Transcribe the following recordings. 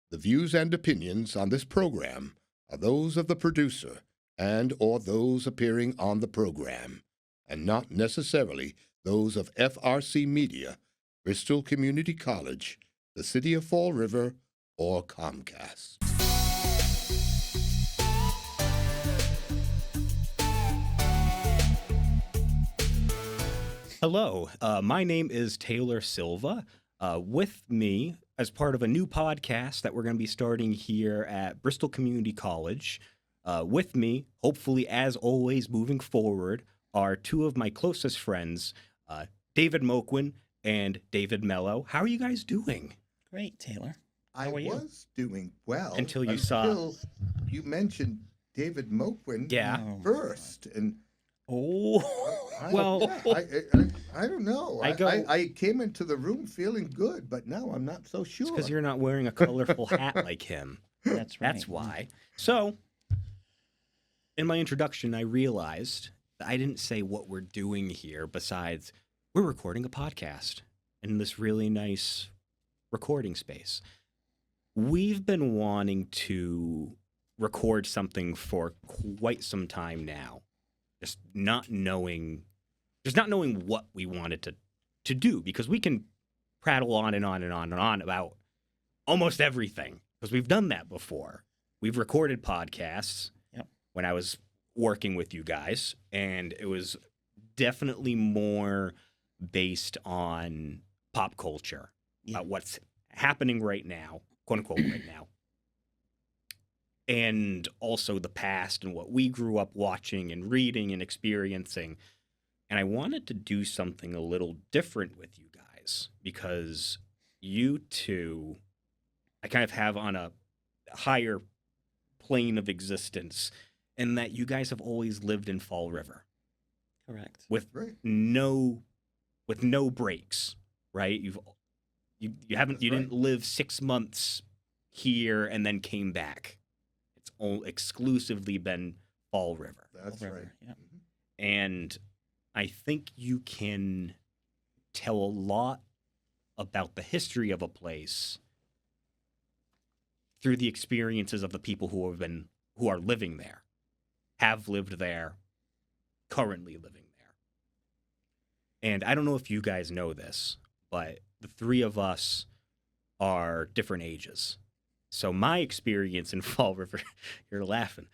The views and opinions on this program are those of the producer and or those appearing on the program, and not necessarily those of FRC Media, Bristol Community College, the City of Fall River, or Comcast. Hello, my name is Taylor Silva. With me, as part of a new podcast that we're going to be starting here at Bristol Community College, with me, hopefully as always moving forward, are two of my closest friends, David Moquin and David Mello. How are you guys doing? Great, Taylor. I was doing well Until you mentioned David Moquin Yeah. first, and Well, I don't know. I came into the room feeling good, but now I'm not so sure. It's because you're not wearing a colorful hat like him. That's right. That's why. So, in my introduction, I realized that I didn't say what we're doing here besides we're recording a podcast in this really nice recording space. We've been wanting to record something for quite some time now, just not knowing what we wanted to do, because we can prattle on and on and on and on about almost everything, because we've done that before. We've recorded podcasts when I was working with you guys, and it was definitely more based on pop culture, what's happening right now, quote unquote, right now, and also the past and what we grew up watching and reading and experiencing. And I wanted to do something a little different with you guys, because you two, I kind of have on a higher plane of existence, in that you guys have always lived in Fall River. Correct. With no breaks, right? You didn't live 6 months here and then came back. It's all exclusively been Fall River. That's Fall River, right. yeah. And I think you can tell a lot about the history of a place through the experiences of the people who are living there, have lived there, currently living there. And I don't know if you guys know this, but the three of us are different ages. So my experience in Fall River, you're laughing.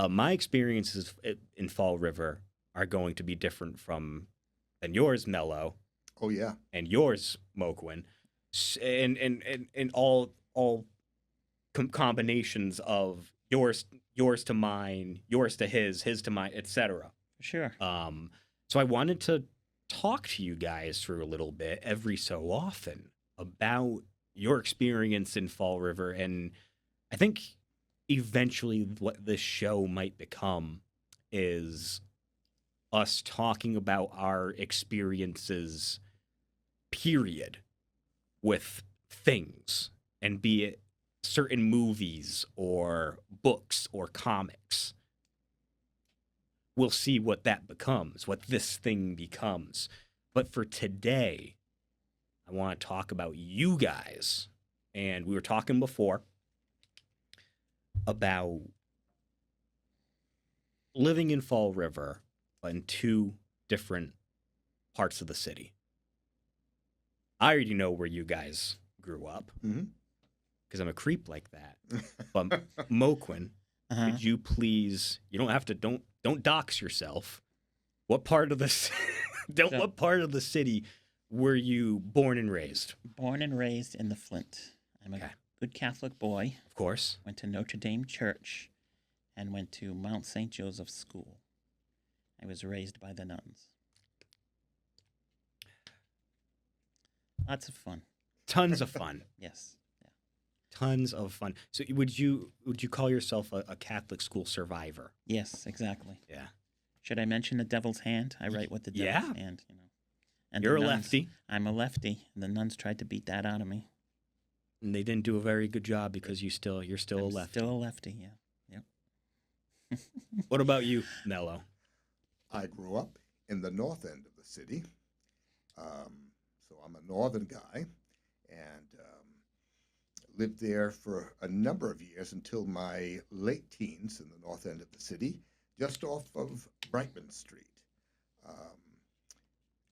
My experiences in Fall River are going to be different than yours, Mello. Oh yeah. And yours, Moquin, and all combinations of yours to mine, yours to his to mine, etc. Sure. So I wanted to talk to you guys for a little bit every so often about your experience in Fall River, and I think eventually what this show might become is us talking about our experiences, period, with things, and be it certain movies or books or comics. We'll see what that becomes, what this thing becomes. But for today, I want to talk about you guys. And we were talking before about living in Fall River, but in two different parts of the city. I already know where you guys grew up, because I'm a creep like that. But Moquin, could you please? You don't have to. Don't dox yourself. What part of the what part of the city were you born and raised? Born and raised in the Flint. I'm a good Catholic boy. Of course. Went to Notre Dame Church and went to Mount St. Joseph's School. I was raised by the nuns. Lots of fun. Tons of fun. Yes. Yeah. Tons of fun. So would you call yourself a Catholic school survivor? Yes, exactly. Yeah. Should I mention the devil's hand? I write with the devil's hand, you know. And you're a lefty. I'm a lefty, and the nuns tried to beat that out of me. And they didn't do a very good job, because you're still a lefty. Still a lefty, yeah. Yep. What about you, Mello? I grew up in the north end of the city, so I'm a northern guy, and lived there for a number of years until my late teens in the north end of the city, just off of Brightman Street. Um,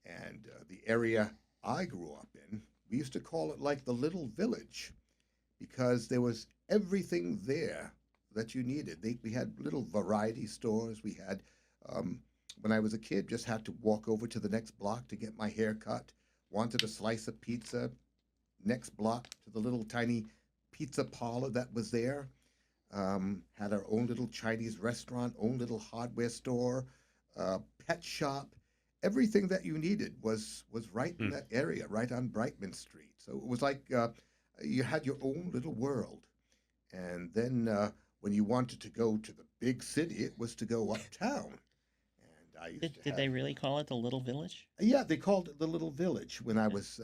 and the area I grew up in, we used to call it like the little village because there was everything there that you needed. We had little variety stores. We had, um, when I was a kid, just had to walk over to the next block to get my hair cut. Wanted a slice of pizza, next block to the little tiny pizza parlor that was there. Had our own little Chinese restaurant, own little hardware store, pet shop. Everything that you needed was right in Hmm. that area, right on Brightman Street. So it was like you had your own little world. And then when you wanted to go to the big city, it was to go uptown. And I used to Did have, they really call it the Little Village? yeah, they called it the little village when I was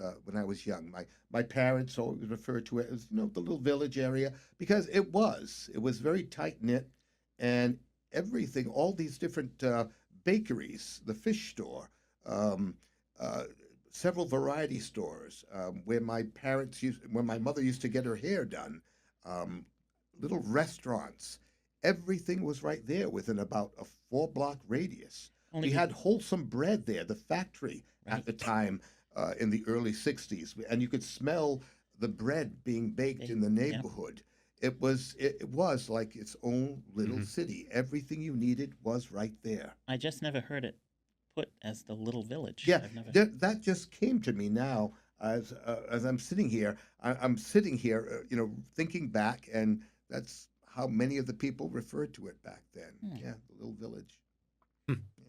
young. My parents always referred to it as the little village area because it was very tight knit, and everything, all these different bakeries, the fish store, um, uh, several variety stores where where my mother used to get her hair done, um, little restaurants. Everything was right there within about a 4 block radius. Only We be- had Wholesome Bread there, the factory at right. the time in the early 60s. And you could smell the bread being baked in the Yeah. neighborhood. It was like its own little Mhm. city. Everything you needed was right there. I just never heard it put as the Little Village. Yeah, I've never. that just came to me now as I'm sitting here. I'm sitting here, thinking back, and that's how many of the people referred to it back then. Hmm. Yeah, the little village. Hmm. Yeah.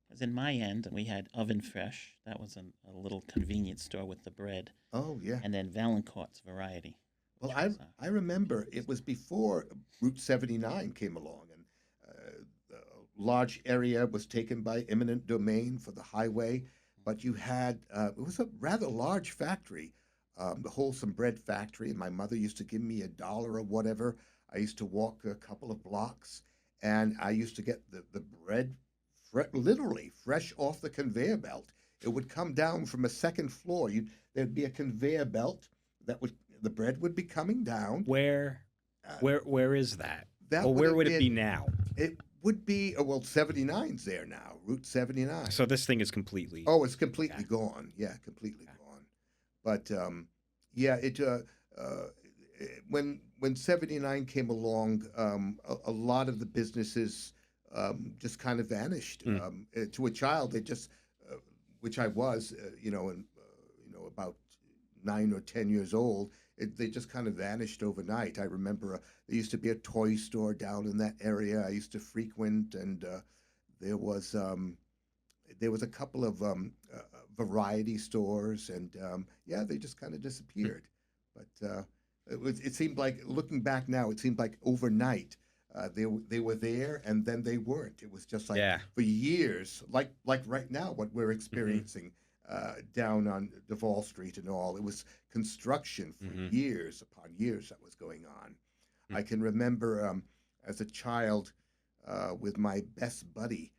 Because in my end, we had Oven Fresh. That was a little convenience store with the bread. Oh, yeah. And then Valancourt's Variety. Well, which I was, I remember it was before Route 79 came along, and the large area was taken by eminent domain for the highway. But you had it was a rather large factory, the Wholesome Bread Factory, and my mother used to give me $1 or whatever. I used to walk a couple of blocks, and I used to get the bread literally fresh off the conveyor belt. It would come down from a second floor. There'd be a conveyor belt that would the bread would be coming down. Where Uh, where is that? that Or would where have would it be been now? it would be well 79's there now, Route 79. So this thing is completely Oh, it's completely Yeah. gone. Yeah, completely Yeah. gone. But yeah, when 79 came along, a lot of the businesses just kind of vanished. Mm. To a child, they just, which I was, and about 9 or 10 years old, they just kind of vanished overnight. I remember there used to be a toy store down in that area I used to frequent, and there was a couple of variety stores, and yeah, they just kind of disappeared. But it seemed like, looking back now, it seemed like overnight they were there and then they weren't. It was just like Yeah. for years, like right now, what we're experiencing down on Duval Street and all. It was construction for Mhm. years upon years that was going on. Mm. I can remember as a child with my best buddy.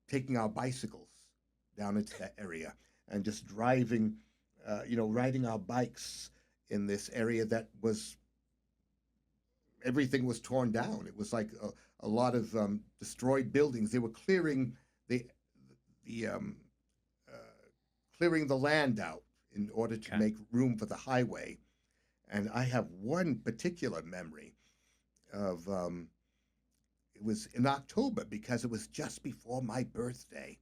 Taking our bicycles down into that area and just driving, riding our bikes in this area that was everything was torn down. It was like a lot of destroyed buildings. They were the clearing the land out in order to Okay. make room for the highway. And I have one particular memory of it was in October because it was just before my birthday.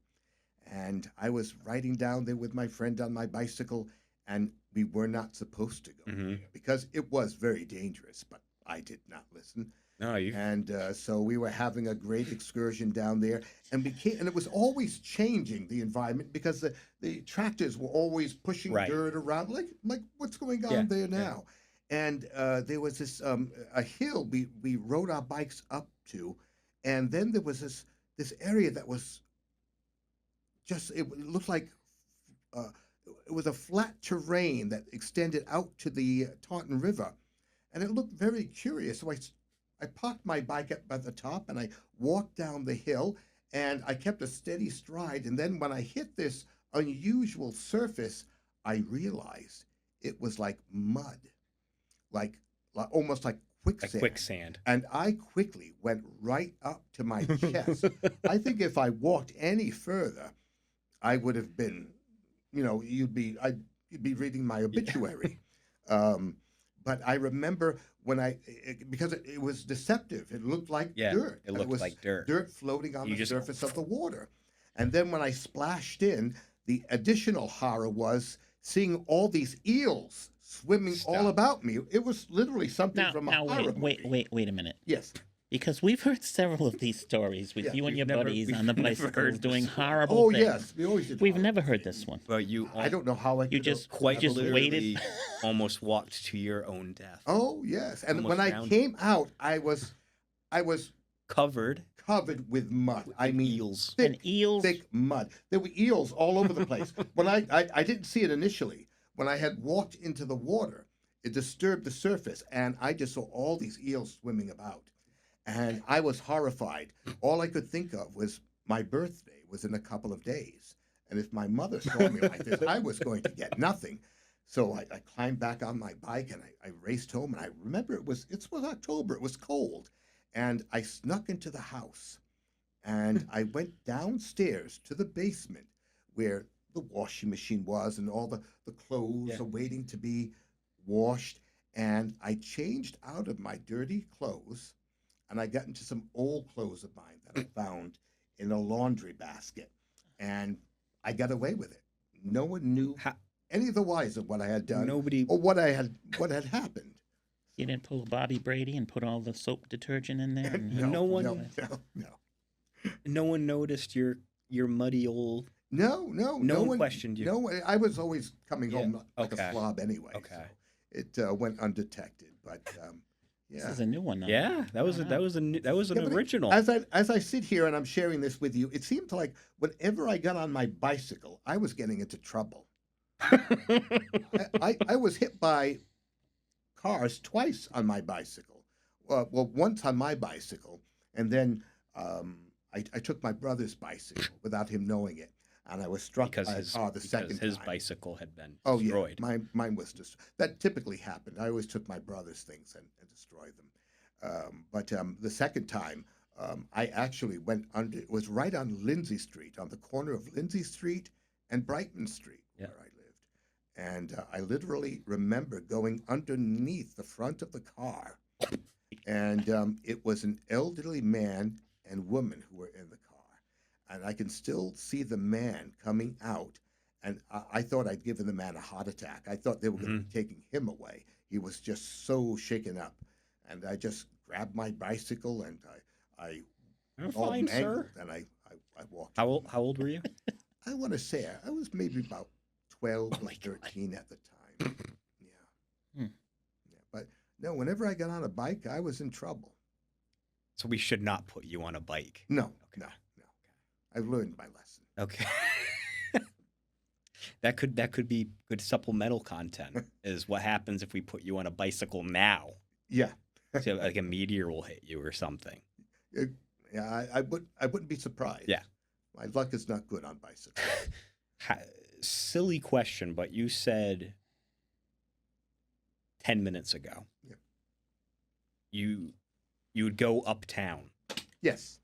And I was riding down there with my friend on my bicycle, and we were not supposed to go Mhm. there because it was very dangerous, but I did not listen. No, you And so we were having a great excursion down there, and and it was always changing the environment because the tractors were always pushing Right. dirt around, like what's going on Yeah, there yeah. now. And there was this a hill we rode our bikes up to, and then there was this area that was just it looked like uh, it was a flat terrain that extended out to the Taunton River, and it looked very curious. So I parked my bike up at the top and I walked down the hill, and I kept a steady stride. And then when I hit this unusual surface, I realized it was like mud. almost like Like quicksand. quicksand. And I quickly went right up to my chest. I think if I walked any further, I would have been, you'd be reading my obituary. But I remember when because it was deceptive. It looked like Yeah, dirt. it looked was like dirt. Dirt floating on You the just- surface of the water. And then when I splashed in, the additional horror was seeing all these eels swimming all Stop. about me. It was literally something Now, from a now horror wait, movie. wait a minute. Yes. Because we've heard several of these stories with Yeah, you and we've your never- buddies we've on the never bicycles heard doing this one. horrible Oh, things. yes. We always did. We've horror never heard movies. this one. But you I don't know how I You could just- have- quite just literally waited. almost walked to your own death. Oh, yes. And Almost when I drowned. came out, I was Covered covered with mud. I with mean, eels. And thick, eels. thick mud. There were eels all over the place. When I didn't see it initially. When I had walked into the water, it disturbed the surface, and I just saw all these eels swimming about. And I was horrified. All I could think of was my birthday was in a couple of days. And if my mother saw me like this, I was going to get nothing. So I climbed back on my bike and I raced home. And I remember it was October. It was cold. And I snuck into the house. And I went downstairs to the basement where the washing machine was and all the clothes are waiting to be washed. And I changed out of my dirty clothes and I got into some old clothes of mine that I found in a laundry basket. And I got away with it. No one knew any the wiser what I had done Nobody. or what had happened. You didn't pull a Bobby Brady and put all the soap detergent in there? And, No one- No. one noticed your muddy old. No one questioned you. No, I was always coming Yeah, home like okay. a slob anyway. Okay. So it went undetected, but This yeah. is a new one, though. Yeah, that was Wow. an Yeah, but original. As I sit here and I'm sharing this with you, it seemed like whenever I got on my bicycle, I was getting into trouble. I was hit by cars twice on my bicycle. Well, once on my bicycle, and then I took my brother's bicycle without him knowing it, and I was struck because by a car the second his time. bicycle had been Oh destroyed. yeah, mine was that typically happened. I always took my brother's things and destroyed them. But the second time, I actually went under. It was right on Lindsay Street, on the corner of Lindsay Street and Brightman Street, Yeah. where I lived. And I literally remember going underneath the front of the car, and it was an elderly man and woman who were in the car. And I can still see the man coming out. And I thought I'd given the man a heart attack. I thought they were going to be taking him away. He was just so shaken up. And I just grabbed my bicycle and I You're all fine, mangled, sir. and I walked. How home. old were you? I want to say I was maybe about 12 Oh or my God. 13 at the time. Yeah. Hmm. Yeah. But no, whenever I got on a bike, I was in trouble. So we should not put you on a bike. No, Okay. no. I've learned my lesson. Okay. That could be good supplemental content. Is what happens if we put you on a bicycle now? Yeah. So like a meteor will hit you or something. Yeah, I wouldn't be surprised. Yeah. My luck is not good on bicycles. Silly question, but you said 10 minutes ago. Yeah. You would go uptown. Yes.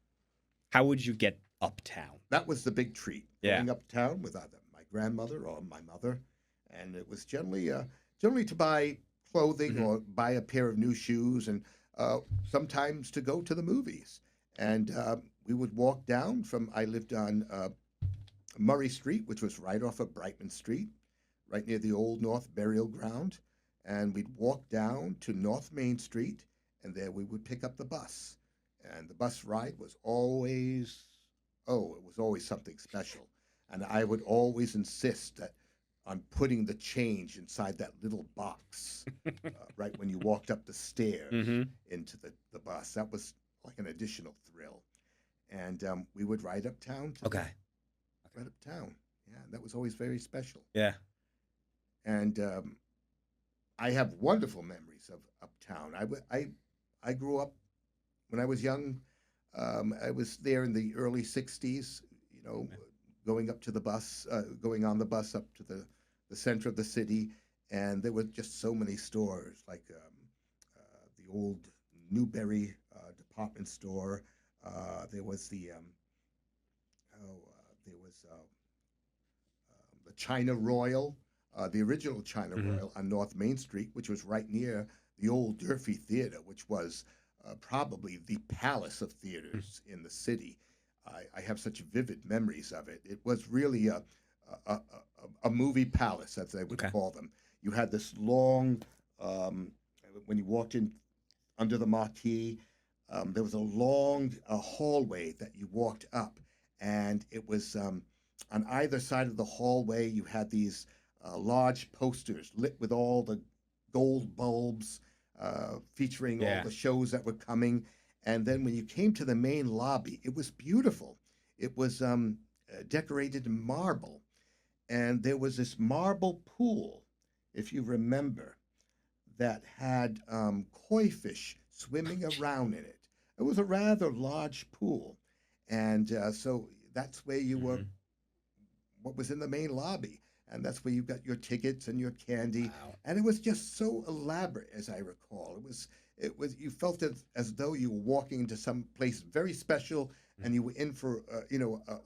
How would you get uptown? That was the big treat. Yeah. Going uptown with either my grandmother or my mother. And it was generally to buy clothing Mhm. or buy a pair of new shoes and sometimes to go to the movies. And we would walk down I lived on Murray Street, which was right off of Brightman Street, right near the Old North Burial Ground. And we'd walk down to North Main Street, and there we would pick up the bus. And the bus ride was always, it was always something special. And I would always insist on putting the change inside that little box right when you walked up the stairs Mm-hmm. into the bus. That was like an additional thrill. And we would ride uptown. Okay. Right uptown. Yeah, that was always very special. Yeah. And I have wonderful memories of uptown. I grew up when I was young. I was there in the early '60s. Going up to the bus, going on the bus up to the center of the city, and there were just so many stores like old Newberry department store. There was the China Royal, the original China Royal on North Main Street, which was right near the old Durfee Theater, which was probably the palace of theaters in the city. I have such vivid memories of it. It was really a, a, a movie palace, as they would call them. You had this long, when you walked in under the marquee, there was a long hallway that you walked up, and it was on either side of the hallway, you had these large posters lit with all the gold bulbs featuring all the shows that were coming. And then when you came to the main lobby, it was beautiful. It was decorated in marble. And there was this marble pool, if you remember, that had koi fish swimming around in it. It was a rather large pool. And so that's where you were, what was in the main lobby. And that's where you got your tickets and your candy. Wow. And it was just so elaborate, as I recall. You felt as though you were walking into some place very special, and you were in for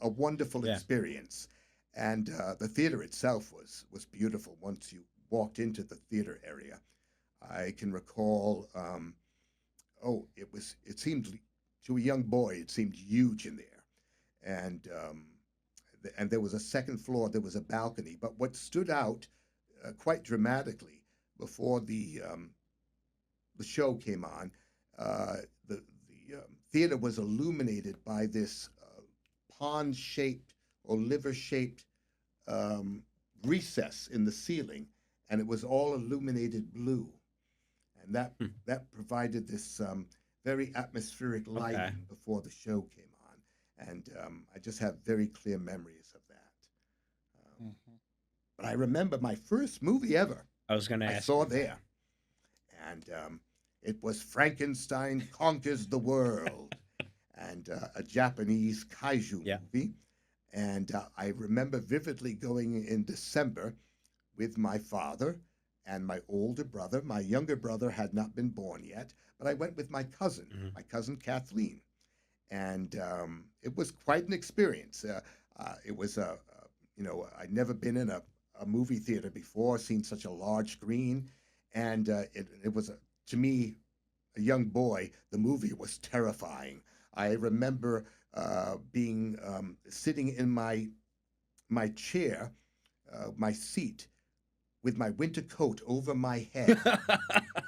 a wonderful experience. And the theater itself was beautiful once you walked into the theater area. I can recall, it seemed, to a young boy, it seemed huge in there. And there was a second floor, there was a balcony. But what stood out quite dramatically before the show came on, the theater was illuminated by this pond-shaped or liver-shaped recess in the ceiling, and it was all illuminated blue. And that provided this very atmospheric lighting before the show came on. And I just have very clear memories of that. But I remember my first movie ever. I was going to ask. I saw there. And it was Frankenstein Conquers the World, and a Japanese kaiju movie. And I remember vividly going in December with my father and my older brother. My younger brother had not been born yet, but I went with my cousin Kathleen. And it was quite an experience. It was I'd never been in a movie theater before, seen such a large screen. And it was, to me, a young boy, the movie was terrifying. I remember being sitting in my chair, my seat, with my winter coat over my head.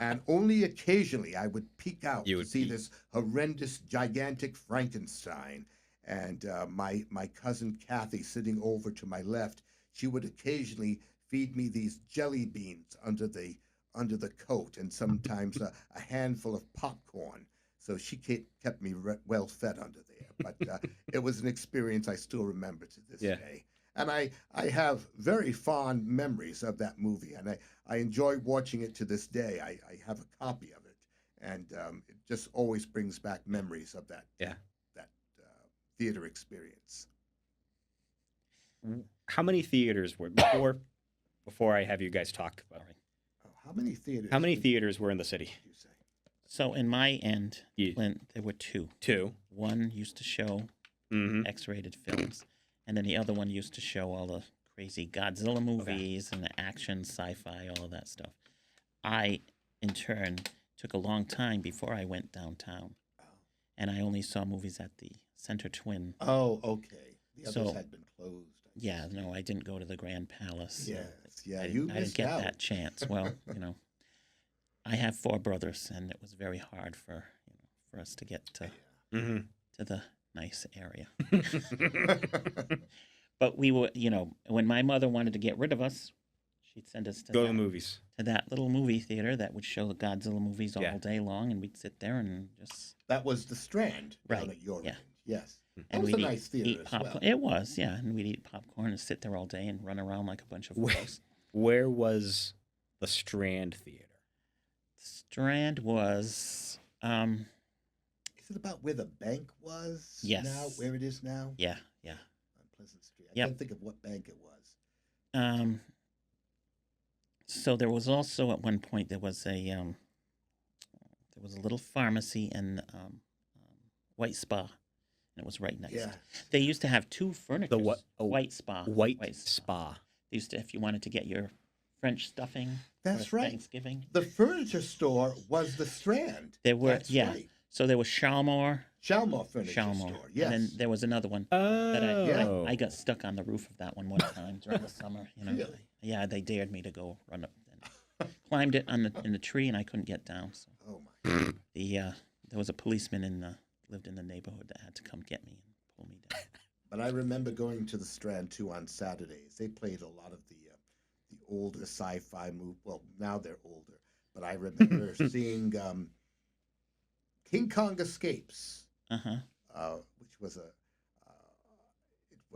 And only occasionally I would peek out to see this horrendous, gigantic Frankenstein. And my cousin Kathy, sitting over to my left, she would occasionally feed me these jelly beans under the coat, and sometimes a handful of popcorn. So she kept me well fed under there. But it was an experience I still remember to this day. And I have very fond memories of that movie, and I enjoy watching it to this day. I have a copy of it, and it just always brings back memories of that theater experience. How many theaters were before I have you guys talk about it? How many theaters? How many theaters were in the city? You say? So in my end, Clint, there were two. One used to show X-rated films, and then the other one used to show all the crazy Godzilla movies and the action, sci-fi, all of that stuff. I, in turn, took a long time before I went downtown, and I only saw movies at the Center Twin. Oh, okay. The others had been closed. Yeah, no, I didn't go to the Grand Palace. Yes, I didn't get that chance. Well, I have 4 brothers, and it was very hard for us to get to the nice area. But we were, when my mother wanted to get rid of us, she'd send us to the movies, to that little movie theater that would show the Godzilla movies all day long, and we'd sit there and just. That was the Strand down at your end. Yes. And that was a nice theater as popcorn. well. It was, yeah, and we'd eat popcorn and sit there all day and run around like a bunch of fools. Where was the Strand Theater? Strand was. Is it about where the bank was? Yes. Now, where it is now? Yeah. On Pleasant Street. I can't think of what bank it was. So there was also at one point there was a there was a little pharmacy in White Spa, and it was right next. Yeah. They used to have two furniture. The what? Oh, White Spa. White Spa. They used to, if you wanted to get your French stuffing. That's for right. Thanksgiving. The furniture store was the Strand. There were That's right. So there was Shalmore. Shalmore Furniture Store. Yes. And then there was another one Oh. I got stuck on the roof of that one time during the summer. You know. Really? Yeah, they dared me to go run up and climbed it in the tree, and I couldn't get down. So Oh my. there was a policeman lived in the neighborhood that had to come get me and pull me down. But I remember going to the Strand too on Saturdays. They played a lot of the older sci-fi movie. Well, now they're older, but I remember seeing King Kong Escapes, which was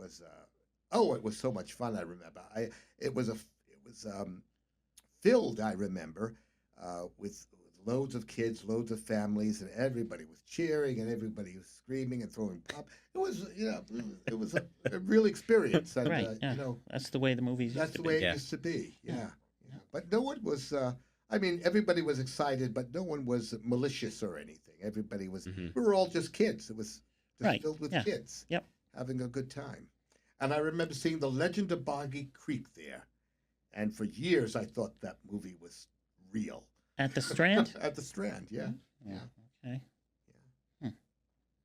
it was so much fun. I remember. It was filled. I remember with loads of kids, loads of families, and everybody was cheering and everybody was screaming and throwing pop. It was it was a real experience. And, Right. Yeah. That's the way the movies. That's used to the way be. it used to be. Yeah. But no one was. I mean, everybody was excited, but no one was malicious or anything. Everybody was. We were all just kids. It was just filled with kids. Yep. Having a good time. And I remember seeing The Legend of Boggy Creek there, and for years I thought that movie was real. At the Strand. At the Strand, yeah. Okay.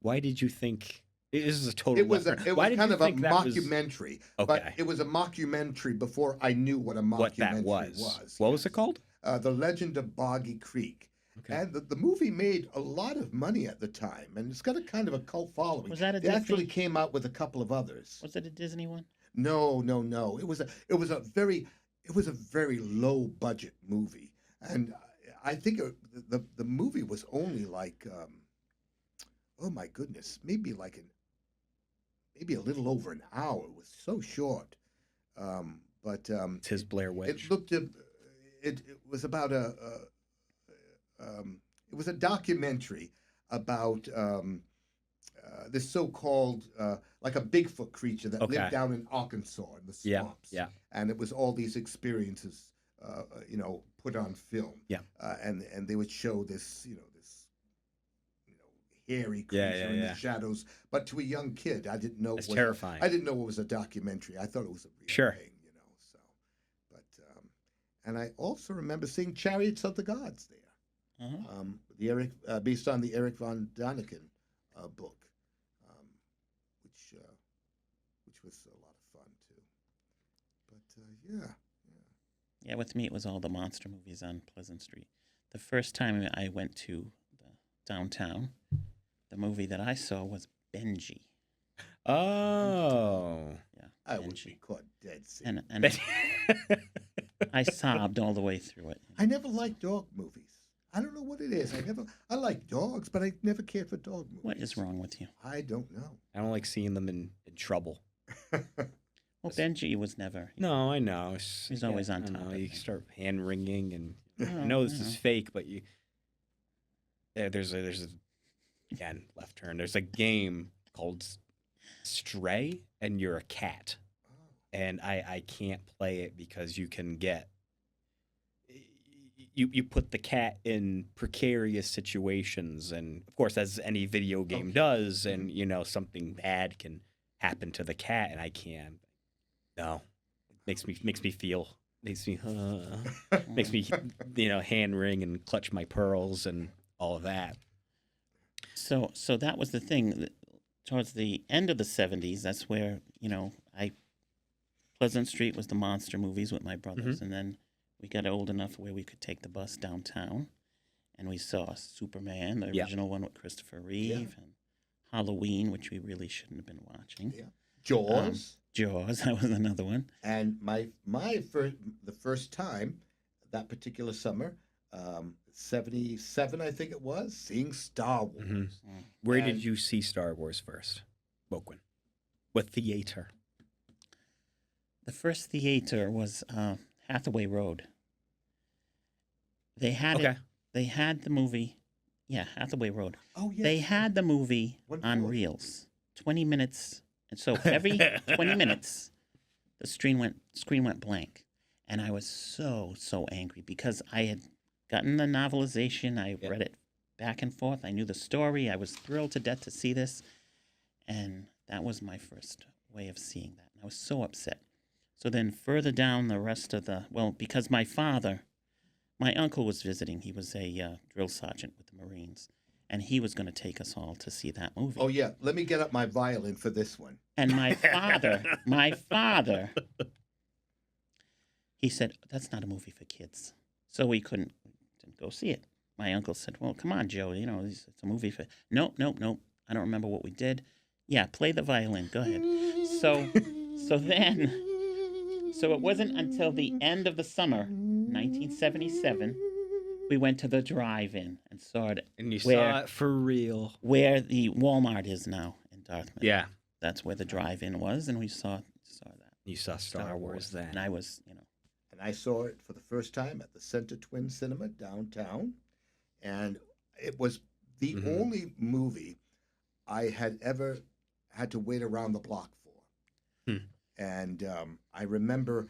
Why did you think this is a total? It was left turn. it Why was did kind you of a think that was- mockumentary, Okay. but it was a mockumentary before I knew what a mockumentary what that was. What was it called? The Legend of Boggy Creek. Okay. And the movie made a lot of money at the time, and it's got a kind of a cult following. Was that a They actually Disney? came out with a couple of others. Was it a Disney one? No. It was a very low budget movie, and I think the movie was only like, oh my goodness, maybe a little over an hour. It was so short, but It's his Blair Witch. it looked. It was about it was a documentary about this so-called like a Bigfoot creature that lived down in Arkansas in the swamps. Yeah. And it was all these experiences, put on film. Yeah. And they would show this hairy creature in the shadows. But to a young kid, I didn't know. It's terrifying. I didn't know it was a documentary. I thought it was a real thing. So, but and I also remember seeing Chariots of the Gods there. Based on the Eric von Daniken book, which was a lot of fun too. But Yeah, with me it was all the monster movies on Pleasant Street. The first time I went to the downtown, the movie that I saw was Benji. Oh. Yeah, I would Benji. be caught dead serious. And I sobbed all the way through it. I never liked dog movies. I don't know what it is. I like dogs, but I never cared for dog movies. What is wrong with you? I don't know. I don't like seeing them in trouble. Well, Benji was never. No, I know. He's always on I top know, of you things. start hand wringing, and Oh, I know this you is know. fake, but there's a again left turn. There's a game called Stray, and you're a cat, and I can't play it because you can get. You put the cat in precarious situations, and of course, as any video game does, and something bad can happen to the cat, and I can't. No, makes me feel. Makes me hand wring and clutch my pearls and all of that. So that was the thing. Towards the end of the 70s, that's where Pleasant Street was the monster movies with my brothers, and then we got old enough where we could take the bus downtown, and we saw Superman, the original one with Christopher Reeve, and Halloween, which we really shouldn't have been watching. Yeah. Jaws. Jaws, that was another one. And the first time that particular summer, 77, I think it was, seeing Star Wars. Where did you see Star Wars first? Moquin. What theater? The first theater was Hathaway Road. They had it. They had the movie. Yeah, Hathaway Road. Oh, yes. They had the movie What on for? reels, 20 minutes. And so every 20 minutes, the screen went blank. And I was so angry because I had gotten the novelization. I read it back and forth. I knew the story. I was thrilled to death to see this. And that was my first way of seeing that. And I was so upset. So then further down the rest of because my uncle was visiting. He was a drill sergeant with the Marines. And he was going to take us all to see that movie. Oh, yeah. Let me get up my violin for this one. And my father, he said, that's not a movie for kids. So we didn't go see it. My uncle said, well, come on, Joe, it's a movie for... Nope. I don't remember what we did. Yeah, play the violin. Go ahead. So it wasn't until the end of the summer, 1977, we went to the drive-in and saw it. And you saw it for real. Where the Walmart is now in Dartmouth. Yeah. That's where the drive-in was, and we saw that. You saw Star Wars then. And I was, And I saw it for the first time at the Center Twin Cinema downtown. And it was the only movie I had ever had to wait around the block for. And I remember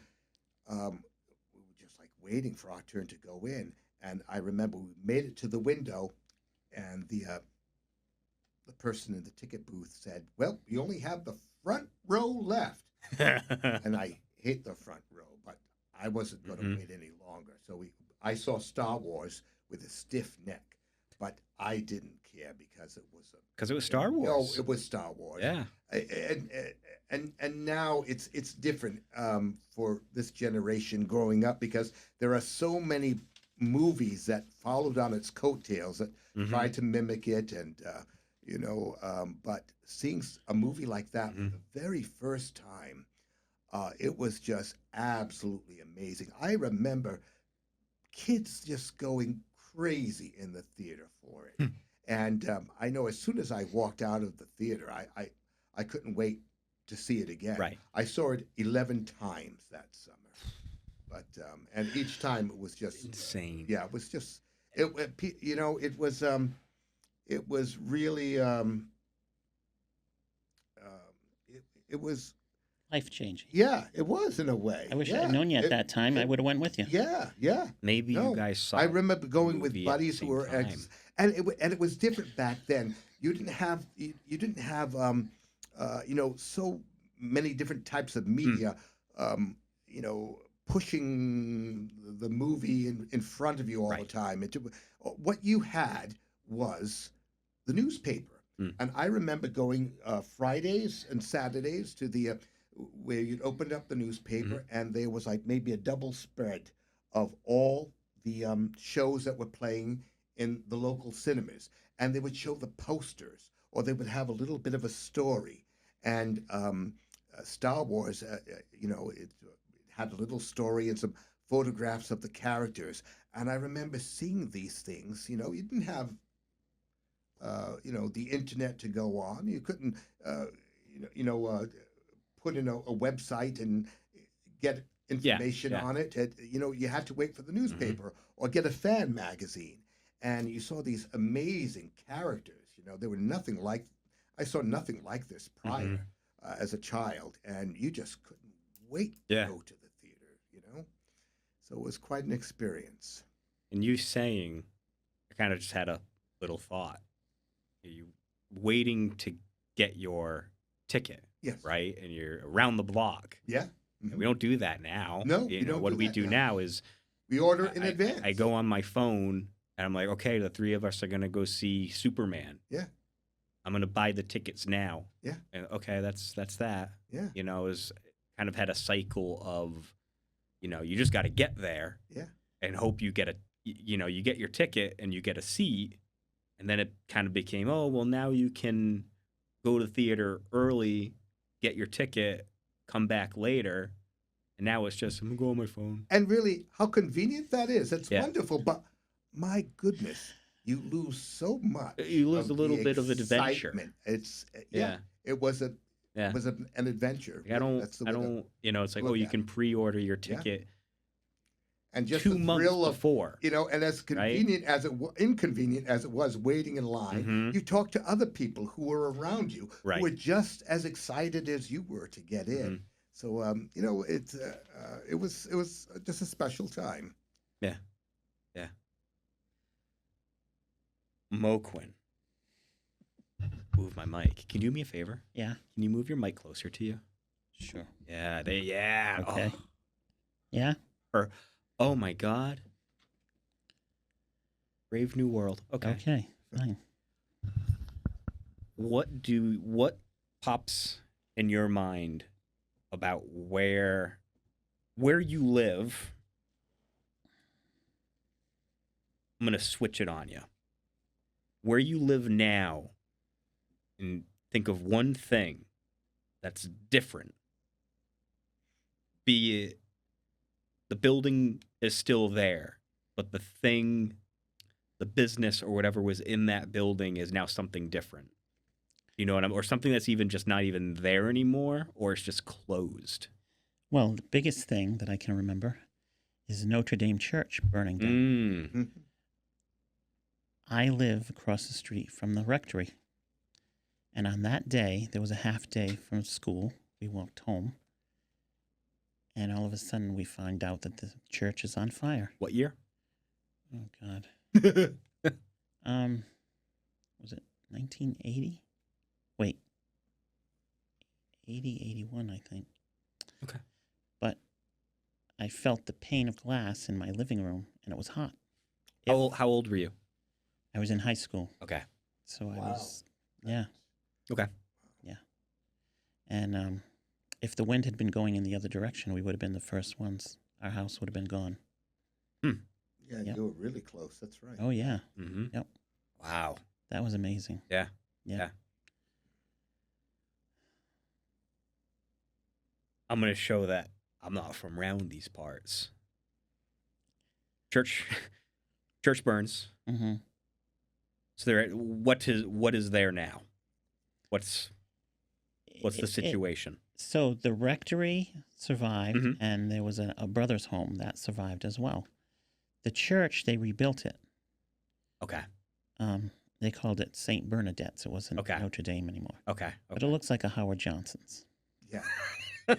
we were just like waiting for our turn to go in. And I remember we made it to the window, and the person in the ticket booth said, well, you only have the front row left. And I hate the front row, but I wasn't going to wait any longer. So I saw Star Wars with a stiff neck, but I didn't care because it was Star Wars. No, it was Star Wars. Yeah. And now it's different for this generation growing up, because there are so many movies that followed on its coattails that tried to mimic it, and but seeing a movie like that for the very first time, it was just absolutely amazing. I remember kids just going crazy in the theater for it. And I know as soon as I walked out of the theater, I couldn't wait to see it again. Right. I saw it 11 times that summer. But and each time it was just insane. Yeah, it was just it was really it was life-changing. Yeah, it was in a way. I wish I had known you at that time. I would have went with you. Yeah. Maybe you guys saw. I remember going with buddies who were and it was different back then. You didn't have so many different types of media. Pushing the movie in front of you all the time. What you had was the newspaper. And I remember going Fridays and Saturdays to the where you'd opened up the newspaper, and there was like maybe a double spread of all the shows that were playing in the local cinemas. And they would show the posters, or they would have a little bit of a story. And Star Wars, it had a little story and some photographs of the characters. And I remember seeing these things. You didn't have, the internet to go on. You couldn't, put in a website and get information on it. You had to wait for the newspaper or get a fan magazine. And you saw these amazing characters. They were nothing like, I saw nothing like this prior as a child. And you just couldn't wait to go to the theater, So it was quite an experience. And you saying, I kind of just had a little thought. You waiting to get your ticket, right? And you're around the block. Yeah. And we don't do that now. No, what we do now is we order in advance. I go on my phone and I'm like, okay, the three of us are gonna go see Superman. Yeah. I'm gonna buy the tickets now. Yeah. And okay, that's that. Yeah. Is kind of had a cycle of, you just got to get there. Yeah. And hope you get you get your ticket and you get a seat, and then it kind of became, oh well, now you can go to the theater early, get your ticket, come back later, and now it's just I'm gonna go on my phone. And really, how convenient that is. That's wonderful, but my goodness, you lose so much. You lose a little bit of adventure. It's it was a it was an adventure. I don't it's like, oh, you can pre-order your ticket. And just 2 the months thrill before, and as convenient as inconvenient as it was waiting in line, you talk to other people who were around you who were just as excited as you were to get in. So it was just a special time. Yeah. Moquin. Move my mic. Can you do me a favor? Yeah. Can you move your mic closer to you? Sure. Yeah, yeah. Okay. Oh. Yeah. Or, oh my God. Brave New World. Okay. Okay. Fine. What pops in your mind about where you live? I'm gonna switch it on you. Where you live now, and think of one thing that's different. Be it the building is still there, but the business or whatever was in that building is now something different. You know what or something that's even just not even there anymore, or it's just closed. Well, the biggest thing that I can remember is Notre Dame Church burning down. I live across the street from the rectory. And on that day, there was a half day from school. We walked home. And all of a sudden, we find out that the church is on fire. What year? Oh, God. Was it 1980? Wait. 80, 81, I think. Okay. But I felt the pane of glass in my living room, and it was hot. How old were you? I was in high school. Okay. So I was, yeah. Okay. Yeah. And if the wind had been going in the other direction, we would have been the first ones. Our house would have been gone. Yeah, Yep. you were really close. That's right. Oh, yeah. Mm-hmm. Yep. Wow. That was amazing. Yeah. Yeah. Yeah. I'm going to show that I'm not from around these parts. Church burns. Mm-hmm. So what is there now? What's the situation? So the rectory survived, Mhm. and there was a brother's home that survived as well. The church, they rebuilt it. Okay. They called it St. Bernadette's. It wasn't Okay. Notre Dame anymore. Okay. But it looks like a Howard Johnson's. Yeah. Yeah,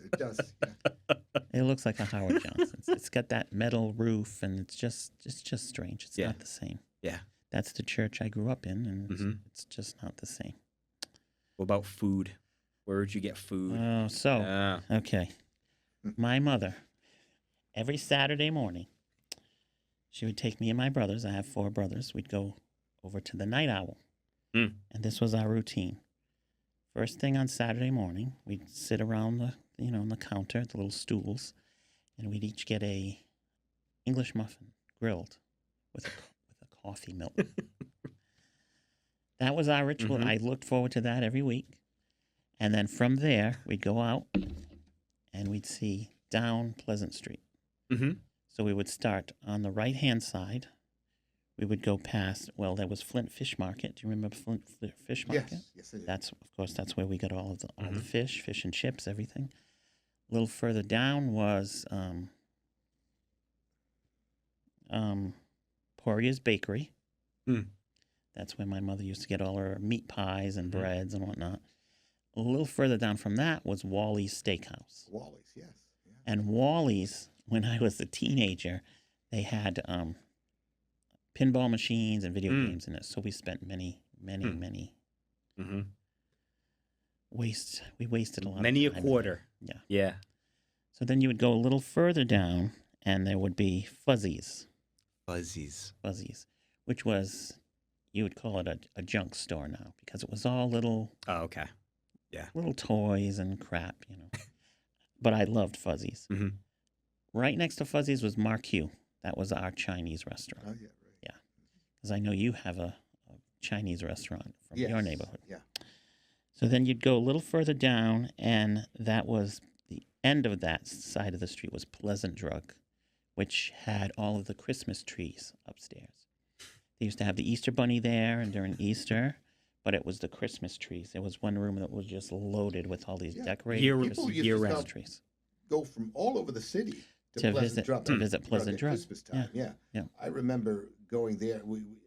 it does. Yeah. It looks like a Howard Johnson's. It's got that metal roof, and it's just strange. It's Yeah. not the same. Yeah. That's the church I grew up in, and Mhm. it's just not the same. What about food? Where would you get food? Oh, so Yeah. okay. My mother, every Saturday morning, she would take me and my brothers. I have 4 brothers. We'd go over to the Night Owl, Mm. and this was our routine. First thing on Saturday morning, we'd sit around on the counter, the little stools, and we'd each get a English muffin grilled with a coffee milk. That was our ritual. Mhm. I looked forward to that every week. And then from there, we'd go out and we'd see down Pleasant Street. Mm-hmm. So we would start on the right-hand side. We would go past, well, there was Flint Fish Market. Do you remember Flint Fish Market? Yes, I do. That's where we got all the fish and chips, everything. A little further down was Poirier's Bakery. Mm. That's where my mother used to get all her meat pies and breads and whatnot. A little further down from that was Wally's Steakhouse. Wally's, yes. Yeah. And Wally's, when I was a teenager, they had pinball machines and video games in it. So we spent many Mm-hmm. we wasted a lot Many of a time. quarter. Yeah. Yeah. So then you would go a little further down, and there would be Fuzzies, Fuzzies. which was, you would call it a junk store now, because it was all little Oh, okay. Yeah. little toys and crap, But I loved Fuzzies. Mm-hmm. Right next to Fuzzies was Marquee. That was our Chinese restaurant. Oh, yeah, right. Because I know you have a Chinese restaurant from your Yes, neighborhood. Yeah. So then you'd go a little further down, and that was the end of that side of the street was Pleasant Drug, which had all of the Christmas trees upstairs. They used to have the Easter Bunny there, and during Easter, but it was the Christmas trees. There was one room that was just loaded with all these Yeah. decorated People used to year-round Christmas stop- trees. Go from all over the city To Pleasant visit- Drug. to visit Pleasant at Drug. Christmas time. Yeah. Yeah. I remember going there.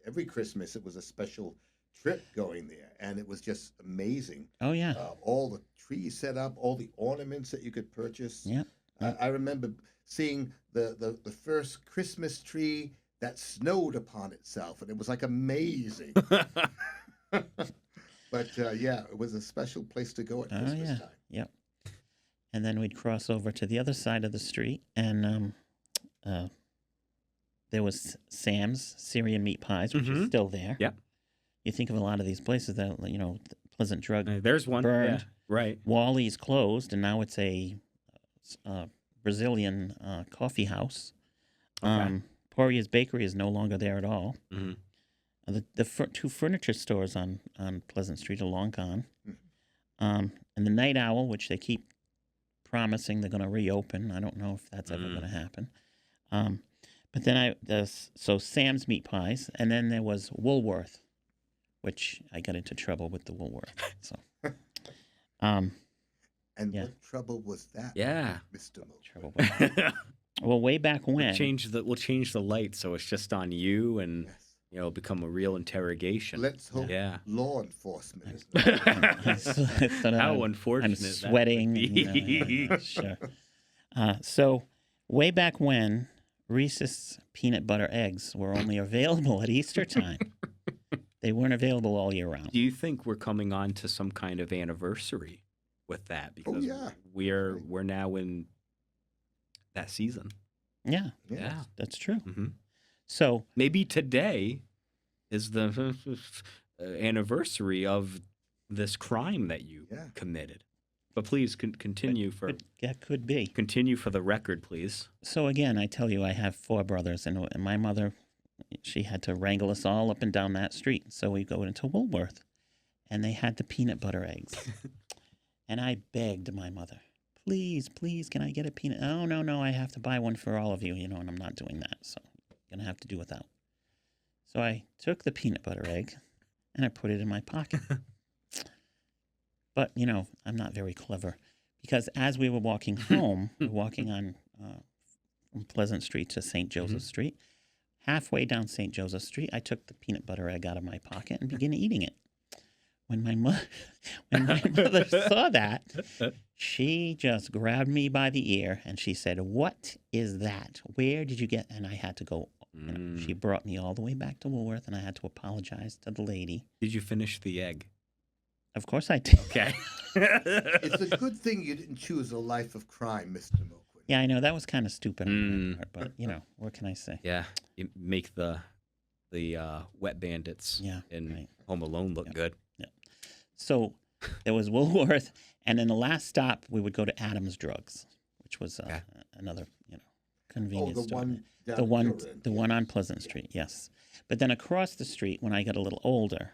Every Christmas it was a special trip going there, and it was just amazing. Oh, yeah. All the trees set up, all the ornaments that you could purchase. Yeah. I remember seeing the first Christmas tree that snowed upon itself, and it was like amazing. But yeah, it was a special place to go at Christmas time. Yep. And then we'd cross over to the other side of the street, and there was Sam's Syrian meat pies, which is still there. Yep. You think of a lot of these places that, Pleasant Drug There's one. burned. Yeah, right. Wally's closed, and now it's a Brazilian coffee house. Okay. Poirier's Bakery is no longer there at all. Mm-hmm. The two furniture stores on Pleasant Street are long gone. And the Night Owl, which they keep promising they're going to reopen. I don't know if that's ever going to happen. But then so Sam's Meat Pies, and then there was Woolworth, which I got into trouble with the Woolworth. So, and what trouble was that? Yeah, Mr. Moquin? Trouble with well, way back when. We'll change the light so it's just on you, and Yes. Become a real interrogation. Let's hope Yeah. law enforcement is How unfortunate! I'm sweating. Sure. So, way back when, Reese's peanut butter eggs were only available at Easter time. They weren't available all year round. Do you think we're coming on to some kind of anniversary with that? Because we're now in that season. Yeah, Yeah. that's true. Mm-hmm. So maybe today is the anniversary of this crime that you committed. But please continue that could be. Continue for the record, please. So again, I tell you, I have 4 brothers, and my mother, she had to wrangle us all up and down that street. So we go into Woolworth, and they had the peanut butter eggs. And I begged my mother, please, can I get a peanut? Oh, no, I have to buy one for all of you, and I'm not doing that. So I'm going to have to do without. So I took the peanut butter egg, and I put it in my pocket. But, I'm not very clever, because as we were walking home, we're walking on from Pleasant Street to St. Joseph Street. Halfway down St. Joseph Street, I took the peanut butter egg out of my pocket and began eating it. When my mother saw that, she just grabbed me by the ear and she said, "What is that? Where did you get?" And I had to go. She brought me all the way back to Woolworth, and I had to apologize to the lady. Did you finish the egg? Of course I did. Okay. It's a good thing you didn't choose a life of crime, Mr. Moquin. Yeah, I know that was kind of stupid on my part, but what can I say? Yeah, you make the wet bandits in Home Alone look good. Yeah. So there was Woolworth, and then the last stop we would go to Adam's Drugs, which was another convenience store. The one on Pleasant Street, yes. But then across the street, when I got a little older,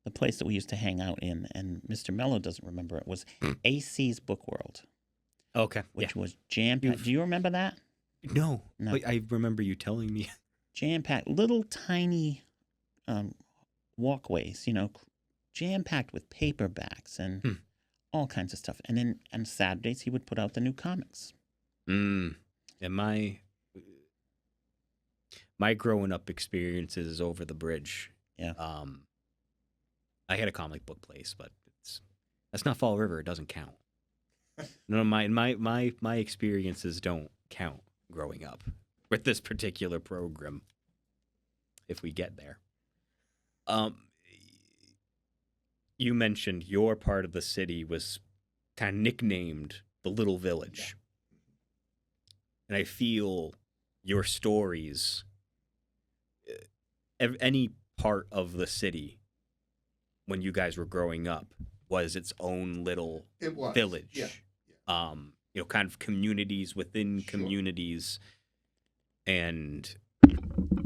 the place that we used to hang out in, and Mr. Mello doesn't remember it, was AC's Book World. Okay. Which was jam-packed. Do you remember that? No. But I remember you telling me. Jam-packed, little tiny walkways, jam-packed with paperbacks and all kinds of stuff. And then on Saturdays, he would put out the new comics. And my growing up experiences over the bridge. Yeah. I had a comic book place, but that's not Fall River. It doesn't count. No, my experiences don't count growing up with this particular program. If we get there, you mentioned your part of the city was kind of nicknamed the Little Village, and I feel your stories, any part of the city when you guys were growing up was its own little village. Yeah. Kind of communities within communities, and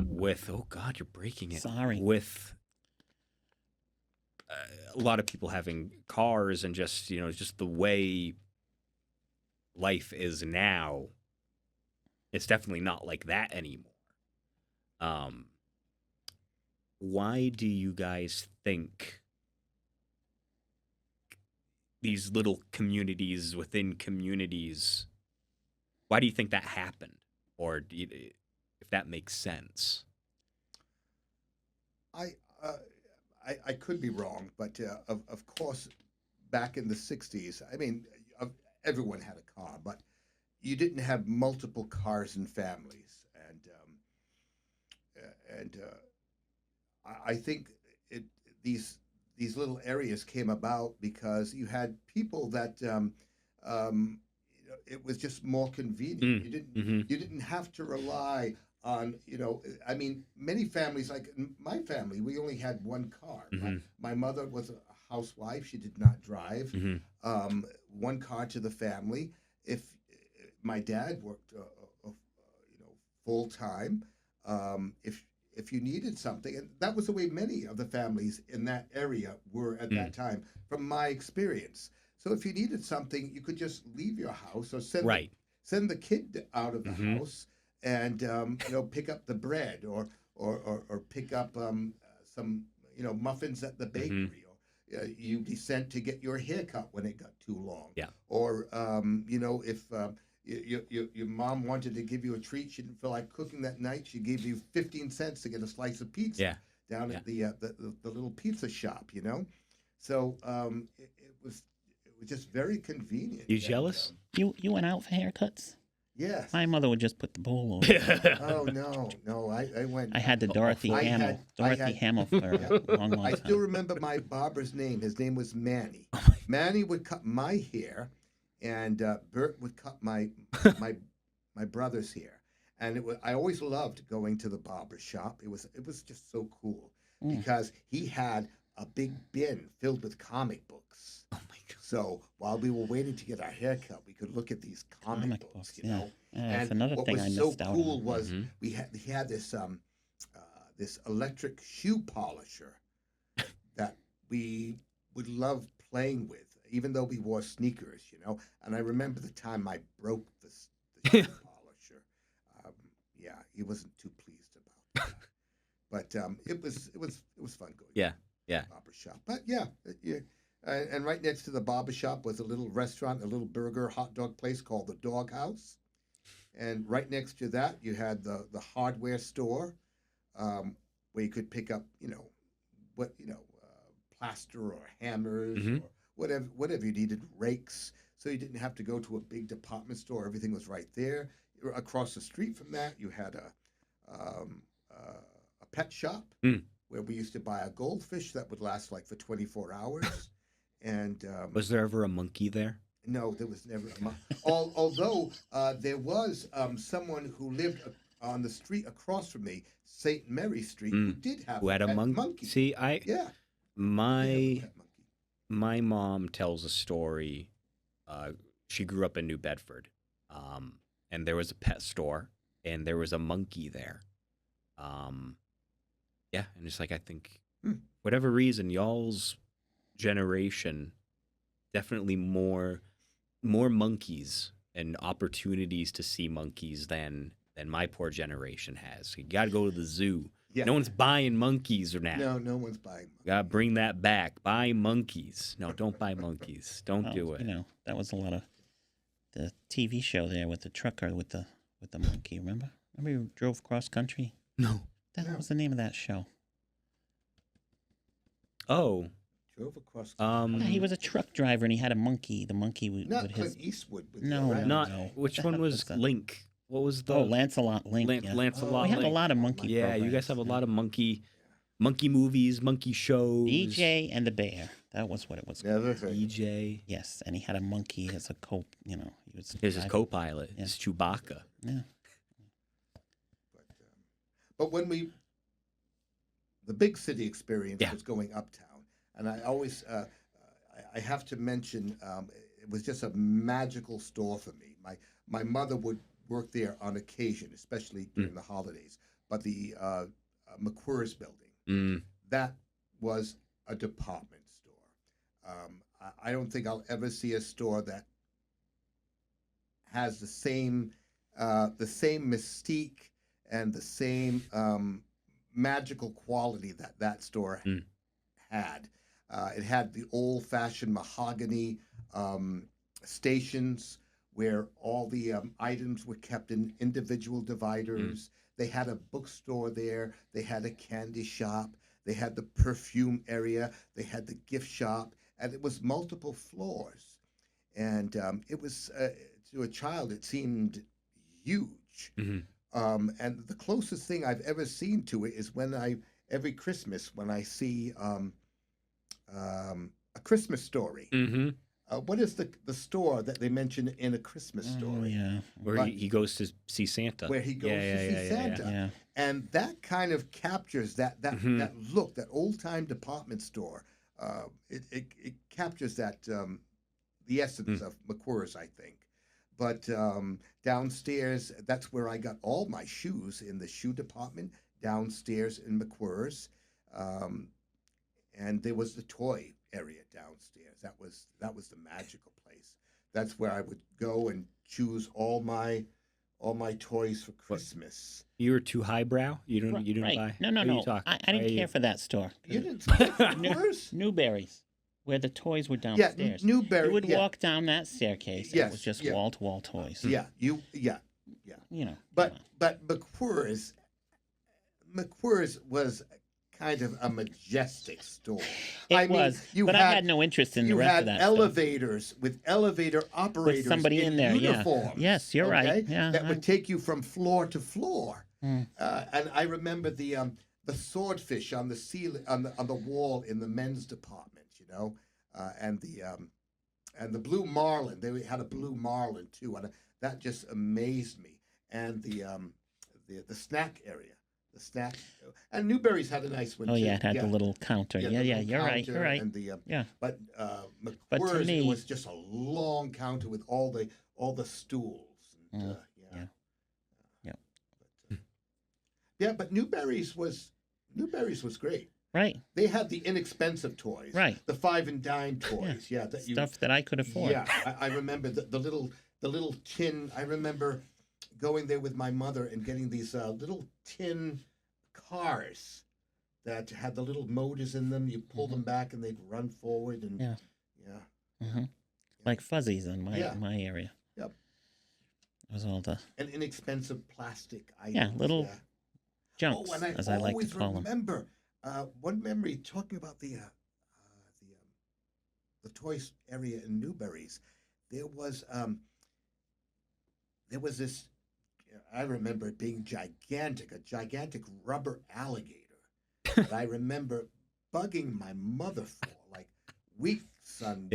with God, you're breaking it. Sorry. With a lot of people having cars and just the way life is now, it's definitely not like that anymore. Why do you guys think these little communities within communities, why do you think that happened? Or if that makes sense? I could be wrong, but of course, back in the 60s, I mean, everyone had a car, but you didn't have multiple cars in families. And and I think it these little areas came about because you had people that it was just more convenient. You didn't have to rely on, I mean, many families, like my family, we only had one car. My mother was a housewife; she did not drive. One car to the family. If my dad worked, full time, if you needed something, and that was the way many of the families in that area were at that time, from my experience. So if you needed something, you could just leave your house or send the kid out of the house and pick up the bread or pick up some muffins at the bakery, or you be sent to get your hair cut when it got too long. Yeah. Or if your mom wanted to give you a treat, she didn't feel like cooking that night, she gave you 15 cents to get a slice of pizza down at the little pizza shop. So it was just very convenient. You jealous? You went out for haircuts? Yes. My mother would just put the bowl over. Oh no! I went. I had the Dorothy Hamill. Hamill for a long I time. still remember my barber's name. His name was Manny. Manny would cut my hair, and Bert would cut my brother's hair. And I always loved going to the barber shop. It was just so cool because he had a big bin filled with comic books. Oh my God. So while we were waiting to get our hair cut, we could look at these comic books, Yeah, And that's another thing I missed out on. what was so cool was he had this this electric shoe polisher that we would love playing with, even though we wore sneakers, And I remember the time I broke the shoe polisher. He wasn't too pleased about that. But it was fun going. Yeah. To the barber shop. But and right next to the barber shop was a little restaurant, a little burger hot dog place called the Dog House. And right next to that, you had the hardware store, where you could pick up, plaster or hammers or whatever you needed, rakes. So you didn't have to go to a big department store. Everything was right there. Across the street from that, you had a pet shop where we used to buy a goldfish that would last like for 24 hours. And was there ever a monkey there? No, there was never a monkey. Although there was someone who lived on the street across from me, St. Mary Street, who did have who had a monkey. See, my mom tells a story. She grew up in New Bedford, and there was a pet store, and there was a monkey there. And it's like, I think, whatever reason, y'all's generation, definitely more monkeys and opportunities to see monkeys than my poor generation has. You got to go to the zoo. Yeah. No one's buying monkeys now. No one's buying monkeys. Got to bring that back. Buy monkeys. No, don't buy monkeys. Don't do it. That was a lot of the TV show there with the trucker with the monkey. Remember you drove cross country? No. What was the name of that show? Oh. Drove across country. He was a truck driver and he had a monkey. The monkey not Clint Eastwood. No. Which one was Link? What was the? Lancelot Link. Lancelot. We have a lot of monkey. Yeah, programs. You guys have a lot of monkey movies, monkey shows. DJ and the Bear. That was what it was. Never heard. DJ. Yes, and he had a monkey as a he was. Here's his co-pilot. Yeah. It's Chewbacca. Yeah. But when the big city experience was going uptown, and I always, I have to mention, it was just a magical store for me. My mother would work there on occasion, especially during the holidays. But the McQuarrie's building, that was a department store. I don't think I'll ever see a store that has the same mystique and the same magical quality that store had. It had the old-fashioned mahogany stations where all the items were kept in individual dividers. They had a bookstore there. They had a candy shop. They had the perfume area. They had the gift shop. And it was multiple floors. And it was, to a child, it seemed huge. And the closest thing I've ever seen to it is every Christmas when I see A Christmas Story. Mm-hmm. What is the store that they mention in A Christmas Story? Yeah. Where he goes to see Santa. Where he goes to see Santa. Yeah. And that kind of captures that Mhm. look, that old time department store. It captures that the essence of McQuarrie's, I think. But downstairs, that's where I got all my shoes, in the shoe department downstairs in McQuarrie's. And there was the toy area downstairs. That was the magical place. That's where I would go and choose all my toys for Christmas. You were too highbrow. You didn't Right. buy. No. What are you talking? I didn't care for that store. You didn't see McQuarrie's? Newberry's, where the toys were Yeah, downstairs. Newberry. You would yeah. walk down that staircase. And it was just wall to wall toys. Yeah, You know. But McQuarrie's was kind of a majestic store. It was, but I had no interest in the rest of that. You had elevators with elevator operators with somebody in there. uniforms. Yeah. Yes, you're right. Yeah. That would take you from floor to floor. And I remember the swordfish on the ceiling, on the wall in the men's department. And the blue marlin. They had a blue marlin too, and that just amazed me. And the snack area. The snack, and Newberry's had a nice one. Oh too. yeah, it had the little counter. Yeah, you're right. You're right. And but But to McQuarrie's me, was just a long counter with all the stools. And, but Newberry's was great. Right. They had the inexpensive toys. Right. The 5 and dime toys. Yeah. Stuff that I could afford. Yeah, I remember the little tin. I remember going there with my mother and getting these little tin cars that had the little motors in them. You pull them back and they'd run forward. And Like fuzzies in my area. Yep. It was all the and inexpensive plastic items. little junks, and as I like to call them. Remember one memory talking about the toys area in Newberry's. There was this. I remember it being a gigantic rubber alligator. that I remember bugging my mother for like weeks on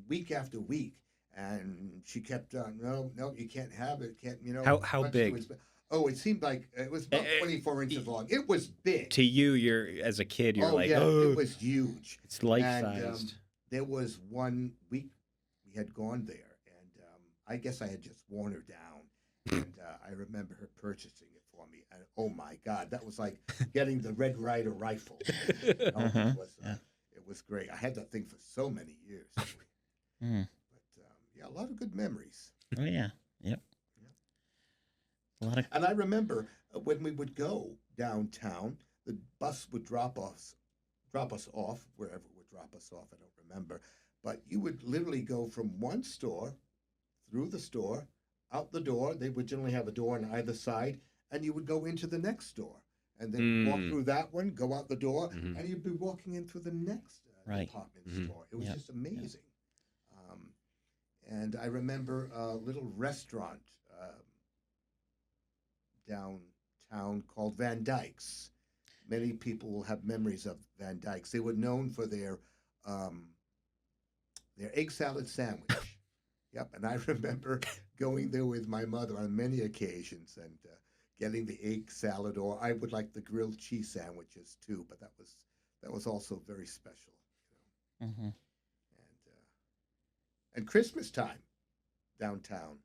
week after week, and she kept on, no, you can't have it. Can't How big? It seemed like it was about 24 inches long. It was big. To you, as a kid, you're like, it was huge. It's life-sized. There was one week we had gone there, and I guess I had just worn her down. And I remember her purchasing it for me. And oh my God, that was like getting the Red Ryder rifle. It was great. I had that thing for so many years. But a lot of good memories. Oh yeah, yep. And I remember when we would go downtown, the bus would drop us off wherever it would drop us off. I don't remember, but you would literally go from one store, through the store, out the door. They would generally have a door on either side, and you would go into the next store, and then walk through that one, go out the door, and you'd be walking in through the next department store. It was just amazing. And I remember a little restaurant downtown called Van Dyke's. Many people will have memories of Van Dyke's. They were known for their egg salad sandwich. Yep, and I remember going there with my mother on many occasions and getting the egg salad, or I would like the grilled cheese sandwiches too. But that was also very special. And Christmas time downtown,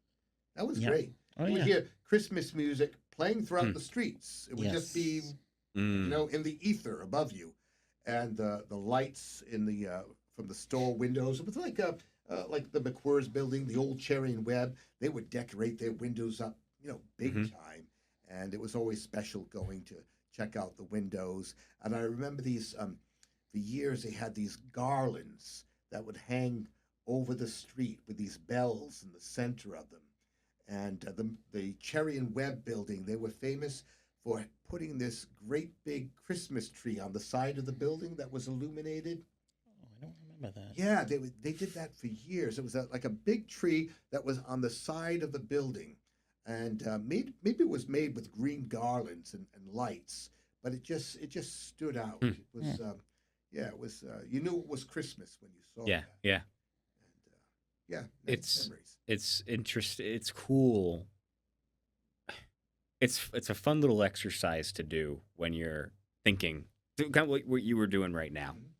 that was great. Oh, you would hear Christmas music playing throughout the streets. It would just be, in the ether above you, and the lights in the from the store windows. It was like the McQuarrie's building, the old Cherry and Webb. They would decorate their windows up, big time, and it was always special going to check out the windows. And I remember these for years they had these garlands that would hang over the street with these bells in the center of them. And the Cherry and Webb building, they were famous for putting this great big Christmas tree on the side of the building that was illuminated. Oh, I don't remember that. Yeah, they did that for years. It was like a big tree that was on the side of the building, and maybe it was made with green garlands and lights, but it just stood out. It was it was you knew it was Christmas when you saw Yeah, that. yeah. And yeah, nice It's memories. it's interesting. It's cool. It's a fun little exercise to do when you're thinking, kind of like what you were doing right now, Mhm.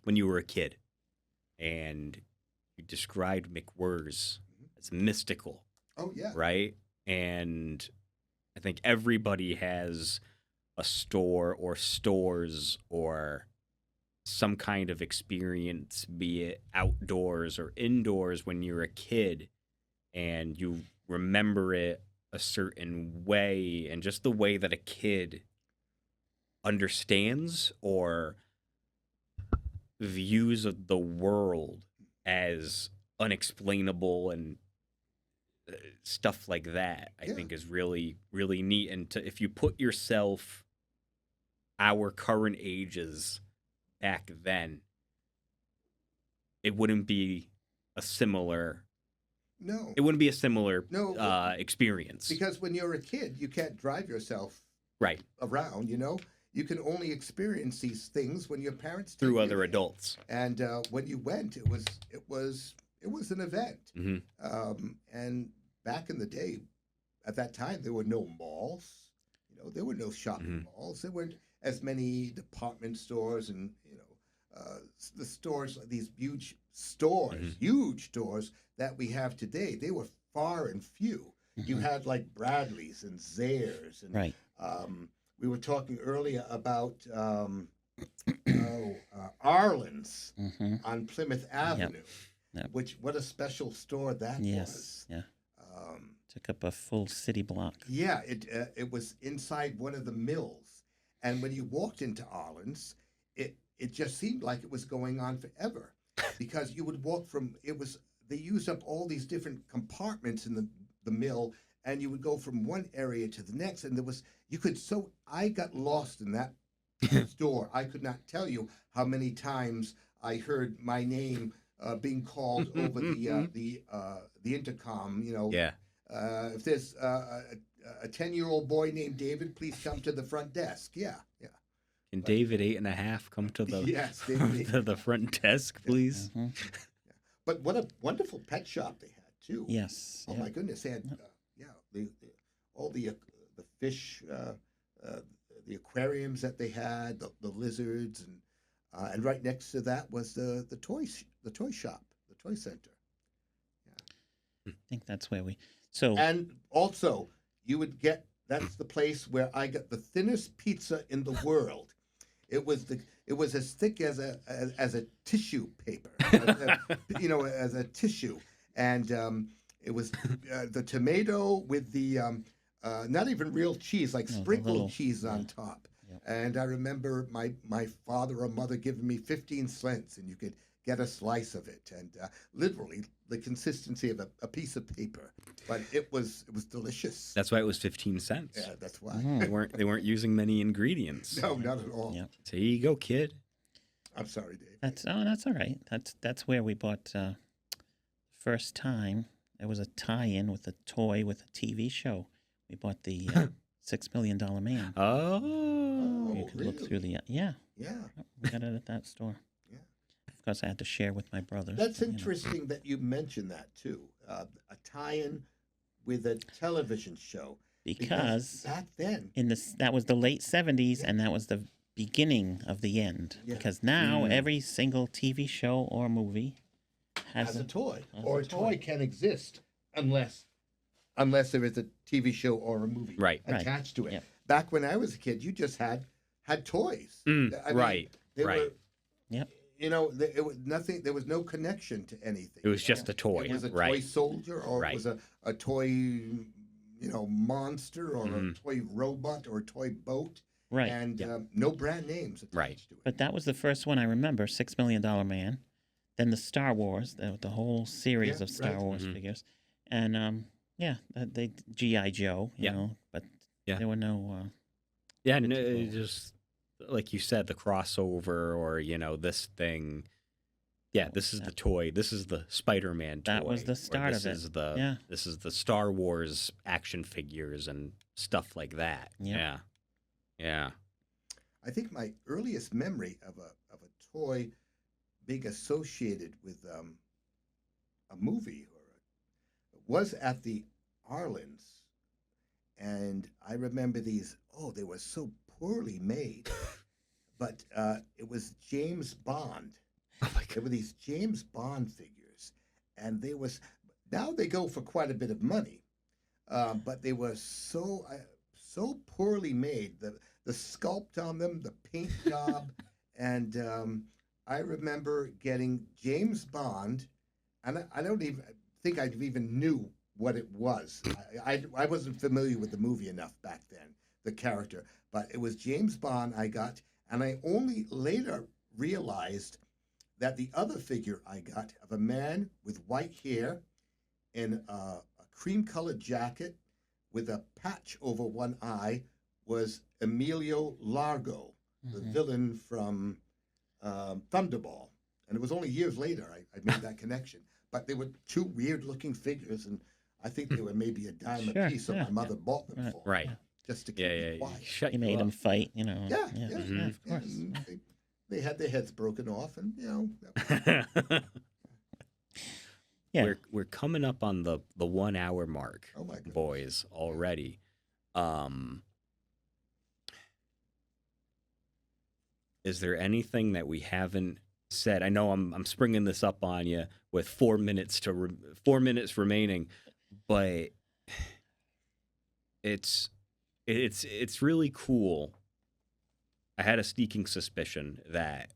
when you were a kid, and you described McWhirrs Mhm. as mystical, Oh yeah. right? And I think everybody has a store or stores or some kind of experience, be it outdoors or indoors, when you're a kid and you remember it a certain way, and just the way that a kid understands or views of the world as unexplainable and stuff like that, I Yeah. think is really, really neat. And if you put yourself our current ages back then, it wouldn't be a similar No. it wouldn't be a similar No. experience. Because when you're a kid, you can't drive yourself Right. around. You can only experience these things when your parents Through take you other there. adults. And when you went, it was an event. Hmm. And back in the day, at that time, there were no malls. There were no shopping malls. There weren't as many department stores and the stores, these huge stores that we have today. They were far and few. You had like Bradley's and Zayre's, and Right. we were talking earlier about Arlen's on Plymouth Avenue, Yep. which what a special store that was. Yeah. Um, Took up a full city block. yeah, it was inside one of the mills, and when you walked into Arlen's, it just seemed like it was going on forever, because you would walk from they used up all these different compartments in the mill, and you would go from one area to the next, and I got lost in that store. I could not tell you how many times I heard my name being called over the intercom. Yeah. If there's a 10-year-old boy named David, please come to the front desk. Yeah. Can David 8.5 come to the Yes, David to the front desk, please? Mhm. But what a wonderful pet shop they had too. Yes. Oh my goodness, they had all the fish, the aquariums that they had, the lizards, and right next to that was the toy shop, the toy center. I think that's where we. So. And also, that's the place where I got the thinnest pizza in the world. It was as thick as a tissue paper, as a tissue, and it was the tomato with the not even real cheese, like sprinkled cheese on top. Yep. And I remember my father or mother giving me 15 cents, and you could get a slice of it, and literally the consistency of a piece of paper. But it was delicious. That's why it was 15 cents. Yeah, that's why. They weren't using many ingredients. No, not at all. Yep. So here you go, kid. I'm sorry, Dave. That's all right. That's where we bought first time. There was a tie-in with a toy with a TV show. We bought the $6 Million Man. Oh. You could look through the Yeah. We got it at that store. Yeah. Of course, I had to share with my brothers. That's interesting that you mentioned that too. A tie-in with a television show. Because back then, that was the late 70s, and that was the beginning of the end. Yeah. Because now every single TV show or movie has a toy, has or a toy can exist unless there is a TV show or a movie attached to it. Yep. Back when I was a kid, you just had toys. Right. They right. were, Yep. it was nothing. There was no connection to anything. It was just a toy. It was a right. toy soldier, or it was a toy, monster, or a toy robot, or a toy boat. Right. And no brand names attached to it. But that was the first one I remember, $6 Million Man. Then the Star Wars, the whole series of Star Wars figures. And, they G.I. Joe, you know, but there were no... just like you said, the crossover or, this thing. Yeah, this is the toy. This is the Spider-Man toy. That was the or start of it. This is the Star Wars action figures and stuff like that. Yep. Yeah. Yeah. I think my earliest memory of a toy being associated with a movie was at the Arlen's, and I remember these. Oh, they were so poorly made, but it was James Bond. Oh my There God. were these James Bond figures, and now they go for quite a bit of money, but they were so poorly made. The sculpt on them, the paint job, and I remember getting James Bond, and I don't even think I even knew what it was. I wasn't familiar with the movie enough back then, the character, but it was James Bond I got, and I only later realized that the other figure I got of a man with white hair in a cream-colored jacket with a patch over one eye was Emilio Largo, the villain from Thunderball. And it was only years later I made that connection. But they were two weird-looking figures, and I think they were maybe a dime a piece, so my mother bought them for Right. me, just to keep me quiet. Shut He you made up. them fight, Yeah, of course. and they had their heads broken off, and that was Yeah. We're coming up on the 1 hour mark, Oh my goodness. boys, already. Is there anything that we haven't said? I know I'm springing this up on you with 4 minutes 4 minutes remaining, but it's really cool. I had a sneaking suspicion that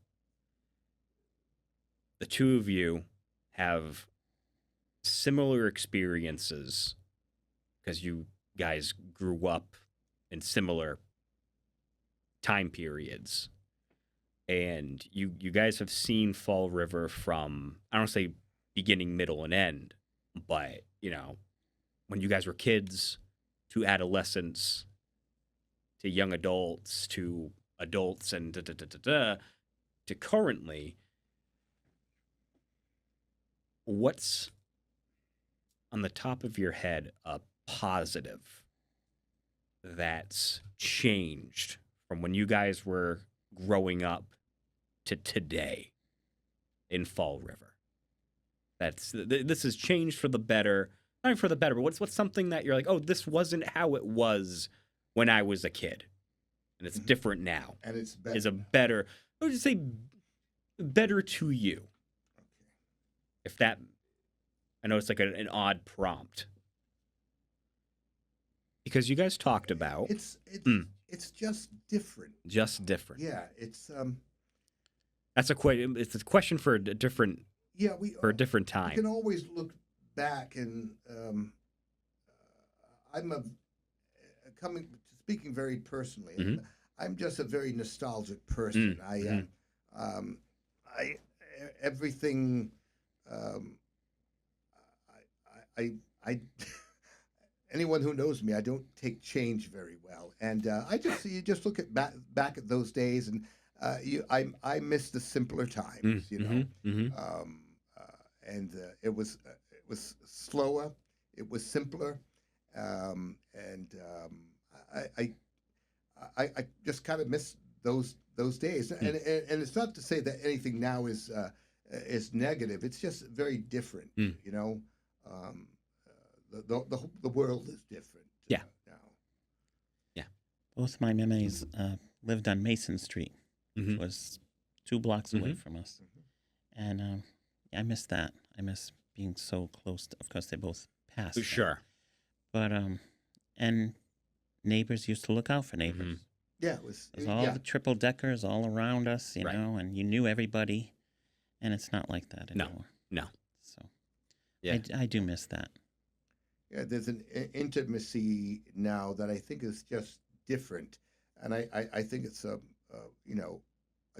the two of you have similar experiences because you guys grew up in similar time periods. And you guys have seen Fall River from, I don't say beginning, middle, and end, but, when you guys were kids to adolescents to young adults to adults and to currently, what's on the top of your head a positive that's changed from when you guys were growing up to today in Fall River? This has changed for the better. Not for the better, but what's something that you're like, oh, this wasn't how it was when I was a kid, and it's different now. and it's better. Is a better, I would just say, better to you. Okay. If that, I know it's like an odd prompt because you guys talked about It's just different. just different. Yeah, it's That's it's a question for a different we different you time. can always look back, and I'm speaking very personally. Mhm. I'm just a very nostalgic person. I everything. I anyone who knows me, I don't take change very well, and you just look at back at those days, and I miss the simpler times, and it was slower, it was simpler, and I just kind of miss those days, and it's not to say that anything now is negative. It's just very different, The world is different. Yeah. Now. Both my memories lived on Mason Street, which was 2 blocks away from us. And I miss that. I miss being so close. Of course, they both passed now. Sure. But, and neighbors used to look out for neighbors. Yeah, it was. There's all the triple deckers all around us, you Right. know, and you knew everybody. And it's not like that No. anymore. No. So Yeah. I do miss that. Yeah, there's an intimacy now that I think is just different, and I think it's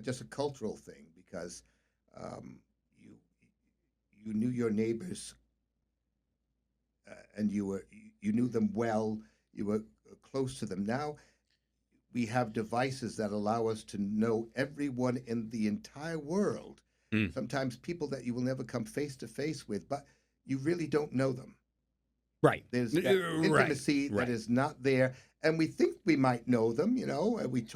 just a cultural thing because you knew your neighbors, and you knew them well. You were close to them. Now we have devices that allow us to know everyone in the entire world, Mm. Sometimes people that you will never come face to face with, but you really don't know them. Right. There's that intimacy that is not there, and we think we might know them. We might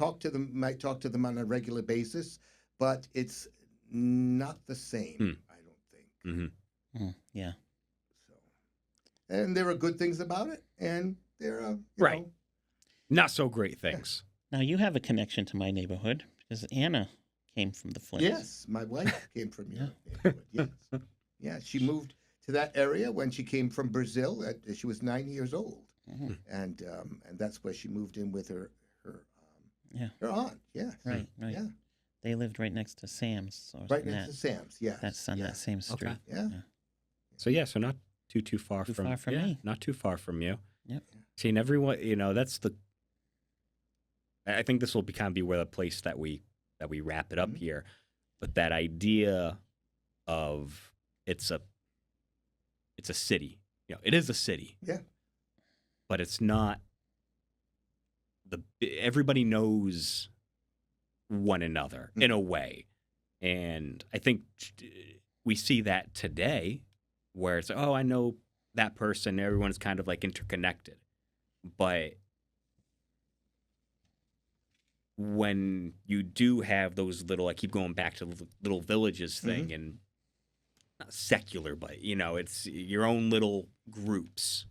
talk to them on a regular basis, but it's not the same. I don't think. Mm-hmm. Yeah. So, and there are good things about it, and there are right. Not so great things. Now you have a connection to my neighborhood because Anna came from the Flints. Yes, my wife came from your neighborhood. Yes, yeah, she moved to that area when she came from Brazil. She was 9 years old, and that's where she moved in with her aunt. Yeah, right. Yeah, they lived right next to Sam's. Right next to Sam's. Yeah, that's on that same street. Okay. Yeah. So not too far from me. Not too far from you. Yep. See, and everyone, that's the. I think this will be where the place that we wrap it up here, but that idea of it's a city. It is a city. Yeah. But it's not everybody knows one another in a way. And I think we see that today where it's, I know that person, everyone's kind of like interconnected. But when you do have those little, I keep going back to the little villages thing and not secular, but it's your own little groups.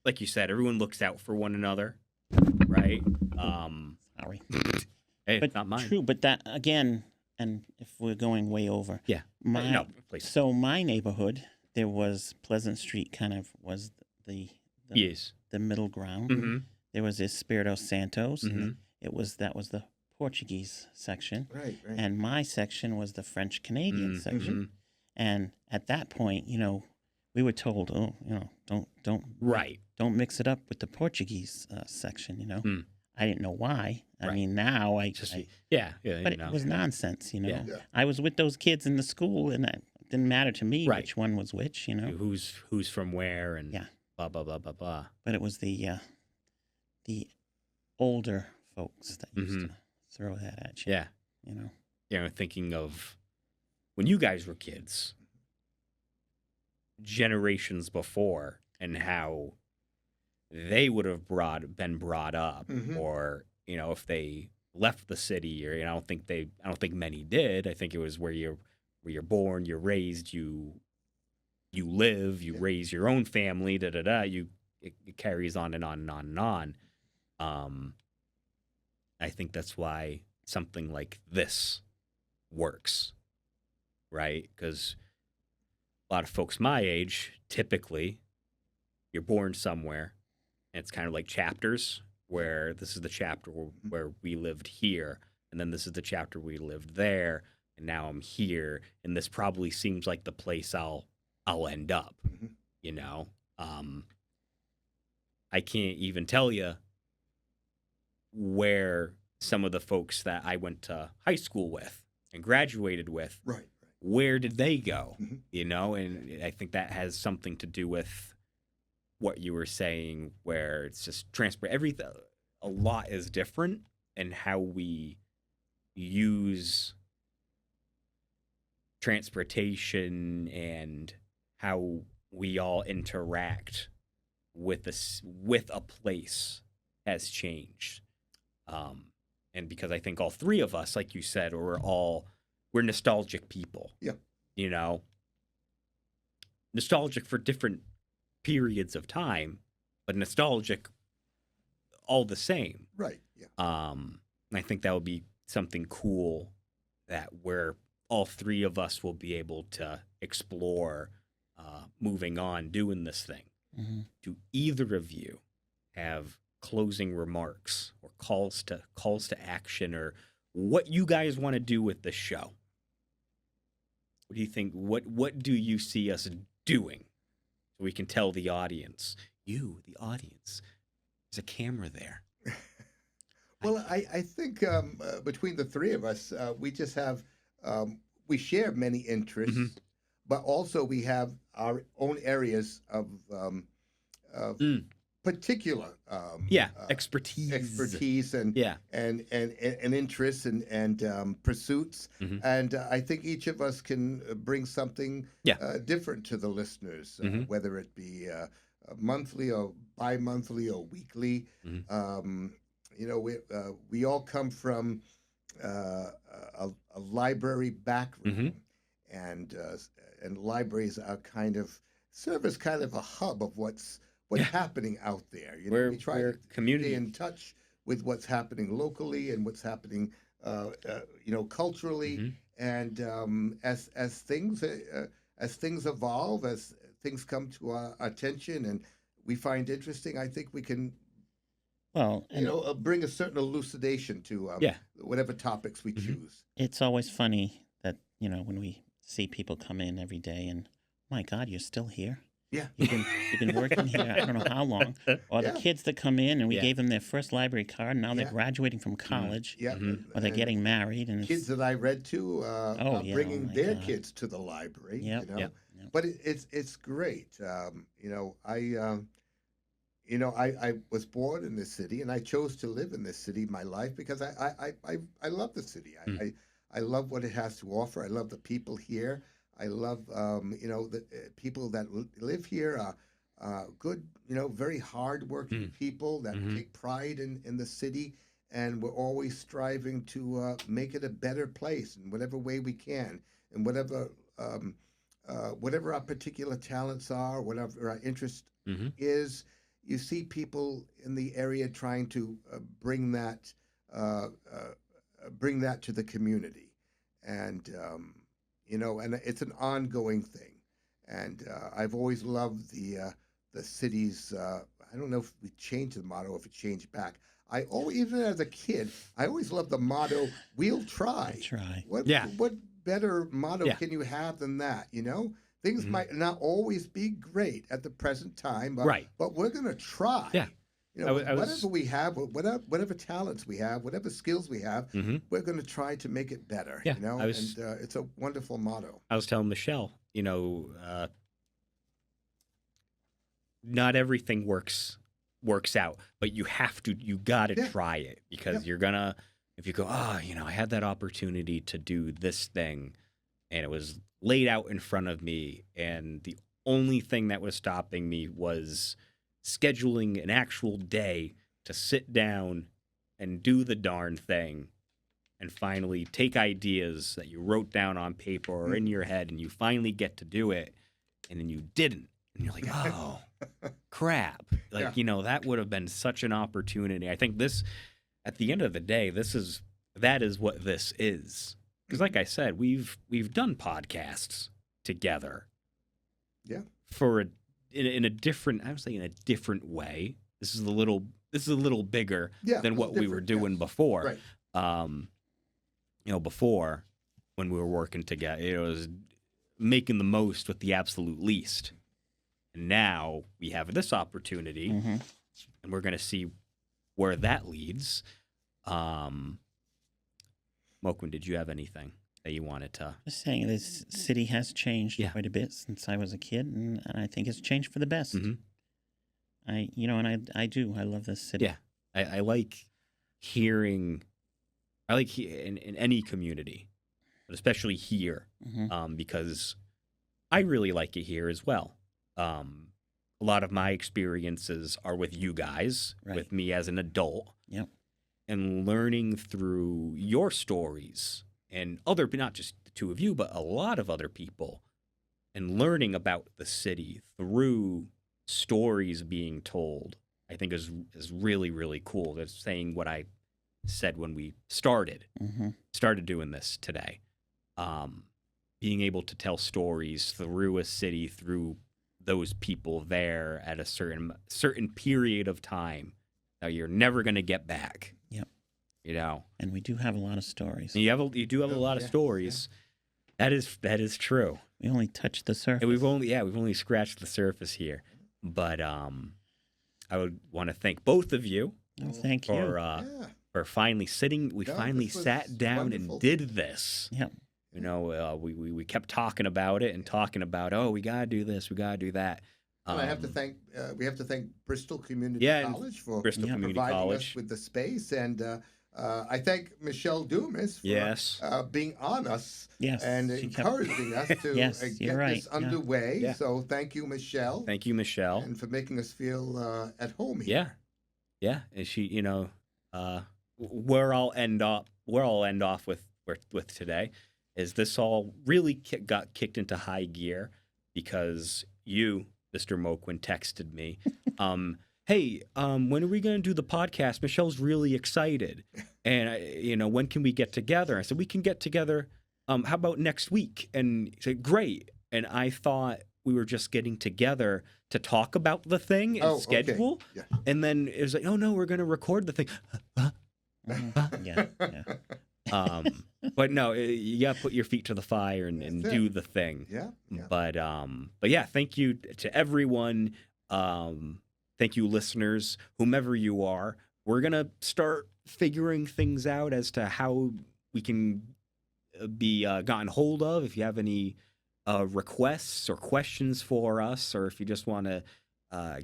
Like you said, everyone looks out for one another, right? Sorry. Hey, but it's not mine. True, but that again, and if we're going way over, yeah. No, please. So my neighborhood, there was Pleasant Street, kind of was the middle ground. Mm-hmm. There was Espirito Santos. And that was the Portuguese section, right. And my section was the French Canadian section. And at that point, we were told, don't mix it up with the Portuguese section. I didn't know why. I mean, now but it was nonsense. Yeah. I was with those kids in the school, and it didn't matter to me which one was which. Who's from where, and blah blah blah blah blah. But it was the older folks that used to throw that at you. Yeah. Thinking of when you guys were kids, generations before, and how they would have been brought up, or if they left the city, or I don't think many did. I think it was where you're born, you're raised, you live, you raise your own family, it carries on and on and on and on. I think that's why something like this works, right? Because a lot of folks my age, typically, you're born somewhere, and it's kind of like chapters, where this is the chapter where we lived here, and then this is the chapter we lived there, and now I'm here, and this probably seems like the place I'll end up, I can't even tell you where some of the folks that I went to high school with and graduated with, where did they go? And I think that has something to do with what you were saying, where it's just everything. A lot is different in how we use transportation and how we all interact with a place has changed. And because I think all three of us, like you said, we're nostalgic people. Yeah. Nostalgic for different periods of time, but nostalgic all the same. Right. Yeah. And I think that would be something cool that where all three of us will be able to explore moving on, doing this thing. Do either of you have closing remarks or calls to action, or what you guys want to do with the show? What do you think? What do you see us doing, so we can tell the audience? You, the audience, there's a camera there. Well, I think between the three of us, we just have we share many interests, but also we have our own areas of particular expertise and interests and pursuits. Mm-hmm. And I think each of us can bring something different to the listeners, whether it be monthly or bi-monthly or weekly. Mm-hmm. We all come from a library background, and libraries are serve as kind of a hub of what's happening out there. We try to stay in touch with what's happening locally and what's happening, culturally. And as things evolve, as things come to our attention and we find interesting, I think we can, bring a certain elucidation to whatever topics we choose. It's always funny that when we see people come in every day and, my God, you're still here. Yeah, you've been working here. I don't know how long. Or the kids that come in and we gave them their first library card. And now they're graduating from college. Or they're getting married. And kids that I read to are bringing their kids to the library. But it's great. I was born in this city, and I chose to live in this city my life because I love the city. I love what it has to offer. I love the people here. I love, the people that live here are good, very hardworking people that take pride in the city, and we're always striving to make it a better place in whatever way we can, and whatever our particular talents are, whatever our interest is. You see people in the area trying to bring that to the community, and and it's an ongoing thing. And I've always loved the city's. I don't know if we changed the motto, if it changed back. Even as a kid, I always loved the motto, "We'll try." Try. What better motto can you have than that? Things might not always be great at the present time, but we're going to try. Yeah. Whatever we have, whatever talents we have, whatever skills we have, we're going to try to make it better. Yeah. And it's a wonderful motto. I was telling Michelle, not everything works out, but you got to try it, because you're gonna, if you go, I had that opportunity to do this thing, and it was laid out in front of me, and the only thing that was stopping me was scheduling an actual day to sit down and do the darn thing, and finally take ideas that you wrote down on paper or in your head, and you finally get to do it, and then you didn't, and you're like, oh crap, that would have been such an opportunity. I think this, at the end of the day, that is what this is. Because, like I said, we've done podcasts together. Yeah. In a different, I would say, in a different way. This is a little bigger than what we were doing before. Right. Before, when we were working together, it was making the most with the absolute least. And now we have this opportunity, and we're going to see where that leads. Moquin, did you have anything that you wanted to? Just saying, this city has changed quite a bit since I was a kid, and I think it's changed for the best. I do. I love this city. Yeah, I like hearing. I like in any community, but especially here, because I really like it here as well. A lot of my experiences are with you guys, with me as an adult. Yep. And learning through your stories and not just the two of you, but a lot of other people, and learning about the city through stories being told, I think is really, really cool. That's saying what I said when we started doing this today. Being able to tell stories through a city, through those people there at a certain period of time that you're never going to get back. Yep. And we do have a lot of stories. And you do have a lot of stories. Yeah. That is true. We only touched the surface. And we've only scratched the surface here. But I would want to thank both of you. Thank you for finally sitting. We finally sat down and did this. Yep. We kept talking about it and talking about, we gotta do this, we gotta do that. And I have to thank we have to thank Bristol Community Yeah, and College for Bristol Community providing College. us with the space, and I thank Michelle Dumas for Yes. being on us Yes, and she kept- encouraging us to Yes, get you're right, this yeah. underway. Yeah. So thank you, Michelle, Thank you, Michelle. and for making us feel at home here. Yeah. And she, you know, where I'll end off with today is this all really got kicked into high gear because you, Mr. Moquin, texted me, hey, when are we going to do the podcast? Michelle's really excited. And, when can we get together? I said, we can get together. How about next week? And he said, great. And I thought we were just getting together to talk about the thing and schedule. Okay. Yeah. And then it was like, oh, no, we're going to record the thing. Yeah. But no, you got to put your feet to the fire and do the thing. Yeah. But yeah, thank you to everyone. Thank you, listeners, whomever you are. We're gonna start figuring things out as to how we can be gotten hold of. If you have any requests or questions for us, or if you just want to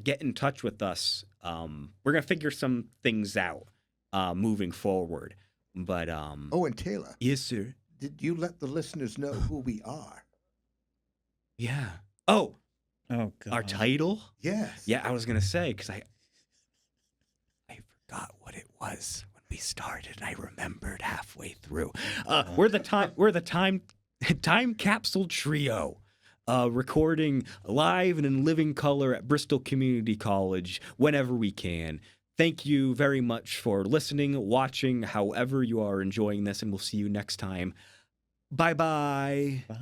get in touch with us, we're gonna figure some things out moving forward. But Oh, and Taylor, yes, sir. did you let the listeners know who we are? Yeah. Oh, Oh God. our title. Yes. Yeah, I was gonna say because I forgot what it was when we started. I remembered halfway through. We're the time capsule trio, recording live and in living color at Bristol Community College whenever we can. Thank you very much for listening, watching, however you are enjoying this, and we'll see you next time. Bye-bye. Bye.